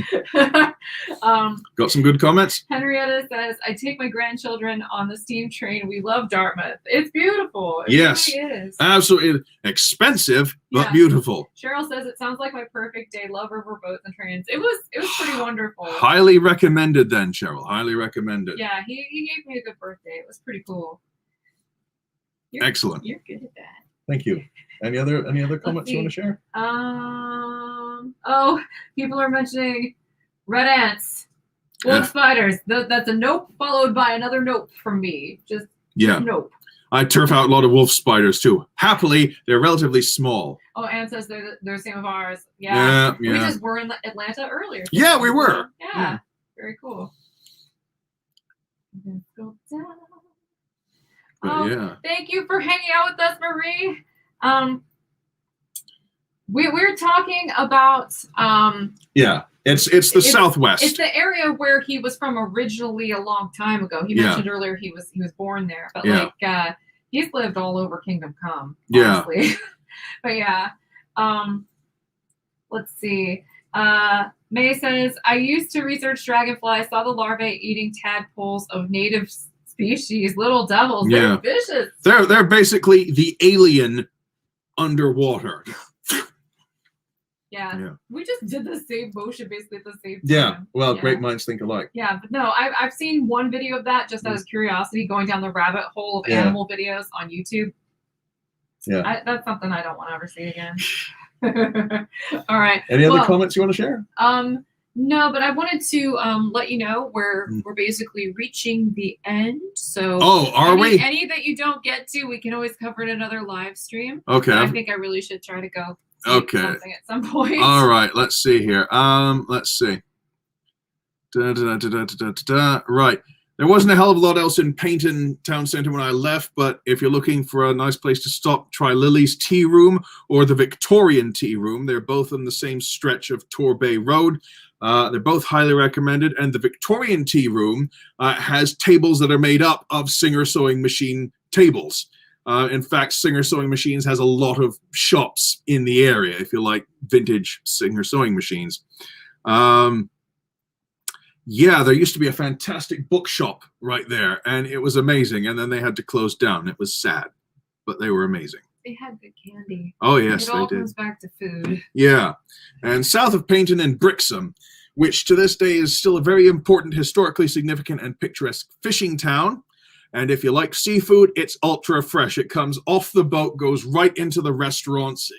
Got some good comments. Henrietta says, I take my grandchildren on the steam train. We love Dartmouth. It's beautiful. It Yes. really is. Absolutely expensive, but Yeah. beautiful. Cheryl says, it sounds like my perfect day. Love river boats and trains. It was pretty wonderful. Highly recommended then, Cheryl. Highly recommended. Yeah, he gave me a good birthday. It was pretty cool. Excellent. You're good at that. Thank you. Any other comments you want to share? Oh, people are mentioning red ants, wolf spiders. That's a nope followed by another nope from me. Just nope. I turf out a lot of wolf spiders too. Happily, they're relatively small. Oh, Anne says they're the same of ours. Yeah. We just were in Atlanta earlier. Yeah, we were. Yeah. Very cool. Let's go down. Yeah. Thank you for hanging out with us, Marie. We're talking about it's the Southwest. It's the area where he was from originally a long time ago. He mentioned earlier he was born there, but he's lived all over Kingdom Come. Honestly. Yeah. But yeah. Let's see. May says, I used to research dragonflies, saw the larvae eating tadpoles of native species, little devils. They're vicious. They're basically the alien underwater. Yeah. We just did the same motion basically at the same time. Yeah. Well, great minds think alike. Yeah, but no, I've seen one video of that just out of curiosity, going down the rabbit hole of animal videos on YouTube. Yeah. That's something I don't want to ever see again. All right. Any other comments you want to share? No, but I wanted to let you know we're basically reaching the end. So are we? Any that you don't get to, we can always cover in another live stream. Okay. I think I really should try to go. Okay. Something at some point. All right. Let's see here. Let's see. Right. There wasn't a hell of a lot else in Paignton town centre when I left, but if you're looking for a nice place to stop, try Lily's Tea Room or the Victorian Tea Room. They're both on the same stretch of Torquay Road. They're both highly recommended, and the Victorian Tea Room has tables that are made up of Singer sewing machine tables. In fact, Singer Sewing Machines has a lot of shops in the area if you like vintage Singer sewing machines. Yeah, there used to be a fantastic bookshop right there, and it was amazing. And then they had to close down. It was sad, but they were amazing. They had good candy. Oh, yes, it all comes back to food. Yeah. And south of Paignton and Brixham, which to this day is still a very important, historically significant and picturesque fishing town. And if you like seafood, it's ultra fresh. It comes off the boat, goes right into the restaurants.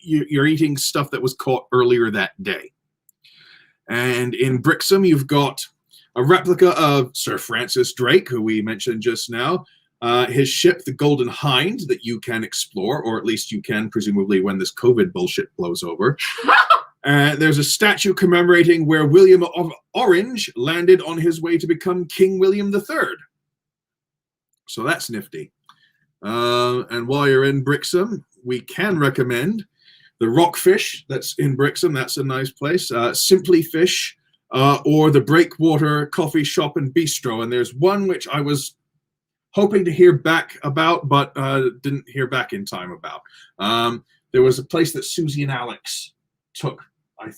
You're eating stuff that was caught earlier that day. And in Brixham, you've got a replica of Sir Francis Drake, who we mentioned just now. His ship, the Golden Hind, that you can explore, or at least you can, presumably, when this COVID bullshit blows over. There's a statue commemorating where William of Orange landed on his way to become King William III. So that's nifty. And while you're in Brixham, we can recommend the Rockfish that's in Brixham. That's a nice place. Simply Fish, or the Breakwater Coffee Shop and Bistro. And there's one which I was hoping to hear back about, but didn't hear back in time about. There was a place that Susie and Alex took. I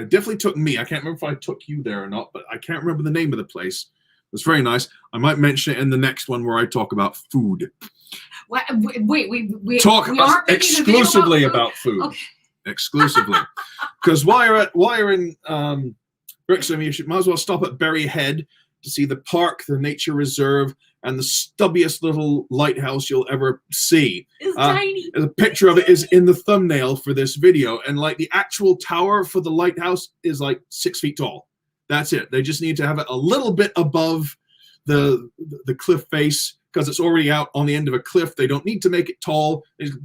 definitely took me. I can't remember if I took you there or not, but I can't remember the name of the place. It was very nice. I might mention it in the next one where I talk about food. Wait, we talk exclusively about food. Okay. Exclusively. Because while you're in Brixham, you might as well stop at Berry Head to see the park, the nature reserve, and the stubbiest little lighthouse you'll ever see. It's tiny. The picture of it is in the thumbnail for this video, and like the actual tower for the lighthouse is like 6 feet tall. That's it. They just need to have it a little bit above the cliff face because it's already out on the end of a cliff. They don't need to make it tall. It's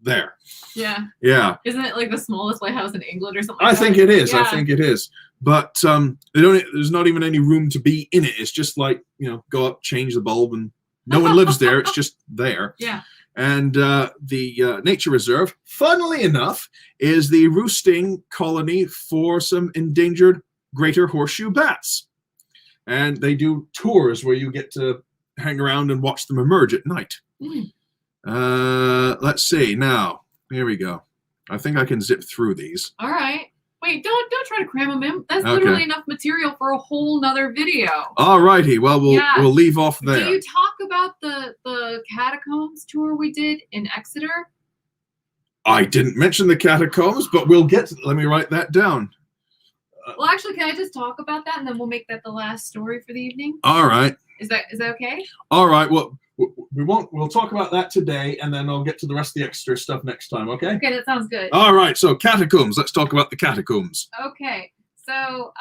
there. Yeah. Yeah. Isn't it like the smallest lighthouse in England or something? I think it is. Yeah. I think it is. But there's not even any room to be in it. It's just like, go up, change the bulb, and no one lives there. It's just there. Yeah. And the nature reserve, funnily enough, is the roosting colony for some endangered greater horseshoe bats. And they do tours where you get to hang around and watch them emerge at night. Let's see. Now, here we go. I think I can zip through these. All right. Wait, don't try to cram them in. That's Okay. literally enough material for a whole nother video. All righty. Well, we'll leave off there. Do you talk about the catacombs tour we did in Exeter? I didn't mention the catacombs, but we'll get to, let me write that down. Well, actually, can I just talk about that and then we'll make that the last story for the evening? All right. Is that okay? All right. Well, we'll talk about that today, and then I'll get to the rest of the extra stuff next time. Okay. Okay, that sounds good. All right. So catacombs. Let's talk about the catacombs. Okay. So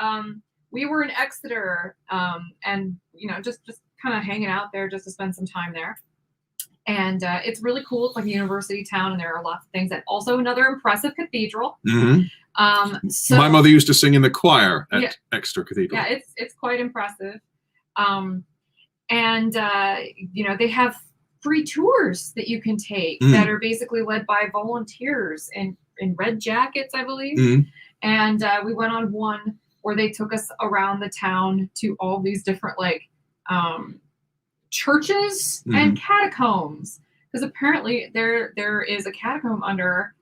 we were in Exeter, and just kind of hanging out there just to spend some time there. And it's really cool. It's like a university town, and there are lots of things. And also another impressive cathedral. Mm-hmm. So my mother used to sing in the choir at Exeter Cathedral. Yeah, it's quite impressive. And they have free tours that you can take that are basically led by volunteers in red jackets, I believe. Mm-hmm. And we went on one where they took us around the town to all these different churches and catacombs, because apparently there is a catacomb under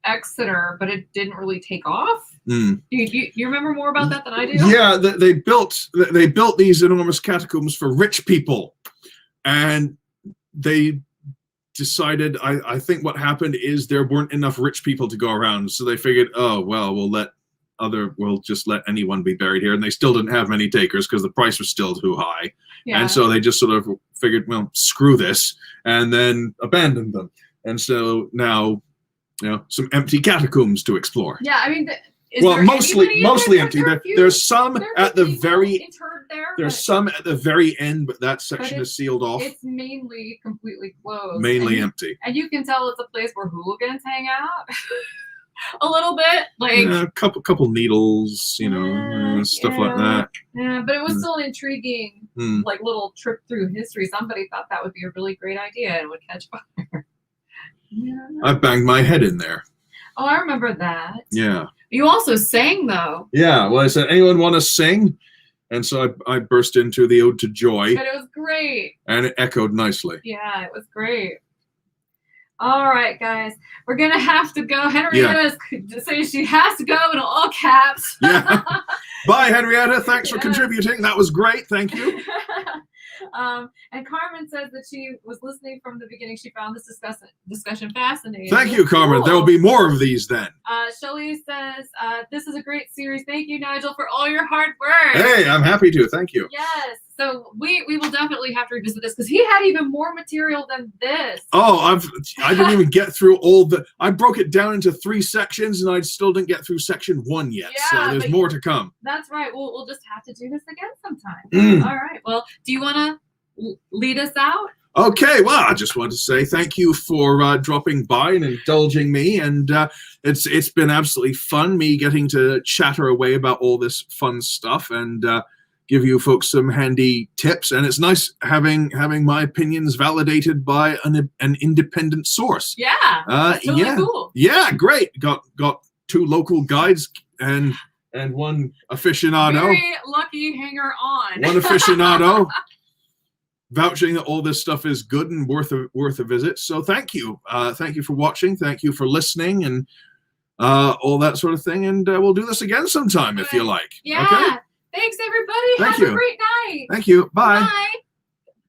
Exeter, but it didn't really take off. You remember more about that than I do? Yeah, they built these enormous catacombs for rich people, and they decided, I think what happened is there weren't enough rich people to go around, so they figured, oh well, we'll just let anyone be buried here, and they still didn't have many takers because the price was still too high. Yeah. And so they just sort of figured, well, screw this, and then abandoned them. And so now, some empty catacombs to explore. Yeah, I mean, mostly empty. There's some at the very some at the very end, but that section is sealed off. It's mainly completely closed. Mainly empty. And you can tell it's a place where hooligans hang out. A little bit, a couple needles, stuff like that. Yeah, but it was still an intriguing, little trip through history. Somebody thought that would be a really great idea and would catch fire. Yeah. I banged my head in there. Oh, I remember that. Yeah. You also sang, though. Yeah. Well, I said, anyone want to sing? And so I burst into the Ode to Joy. But it was great. And it echoed nicely. Yeah, it was great. All right, guys, we're gonna have to go. Henrietta is saying she has to go in all caps. Yeah. Bye, Henrietta. Thanks for contributing. That was great. Thank you. And Carmen says that she was listening from the beginning. She found this discussion fascinating. Thank you, Carmen. Cool. There will be more of these then. Shelley says, this is a great series. Thank you, Nigel, for all your hard work. Hey, I'm happy to. Thank you. Yes. So we will definitely have to revisit this because he had even more material than this. Oh, I didn't even get through I broke it down into 3 sections and I still didn't get through section 1 yet. Yeah, so there's more to come. That's right. We'll just have to do this again sometime. All right. Well, do you want to lead us out? Okay, well, I just want to say thank you for dropping by and indulging me, and it's been absolutely fun, me getting to chatter away about all this fun stuff and give you folks some handy tips, and it's nice having my opinions validated by an independent source. Yeah, that's totally cool. Yeah, great. Got 2 local guides and one aficionado. Very lucky hanger-on. One aficionado. Vouching that all this stuff is good and worth a visit. So thank you. Thank you for watching. Thank you for listening and all that sort of thing. And we'll do this again sometime if you like. Yeah. Okay? Thanks, everybody. Have a great night. Thank you. Bye. Bye.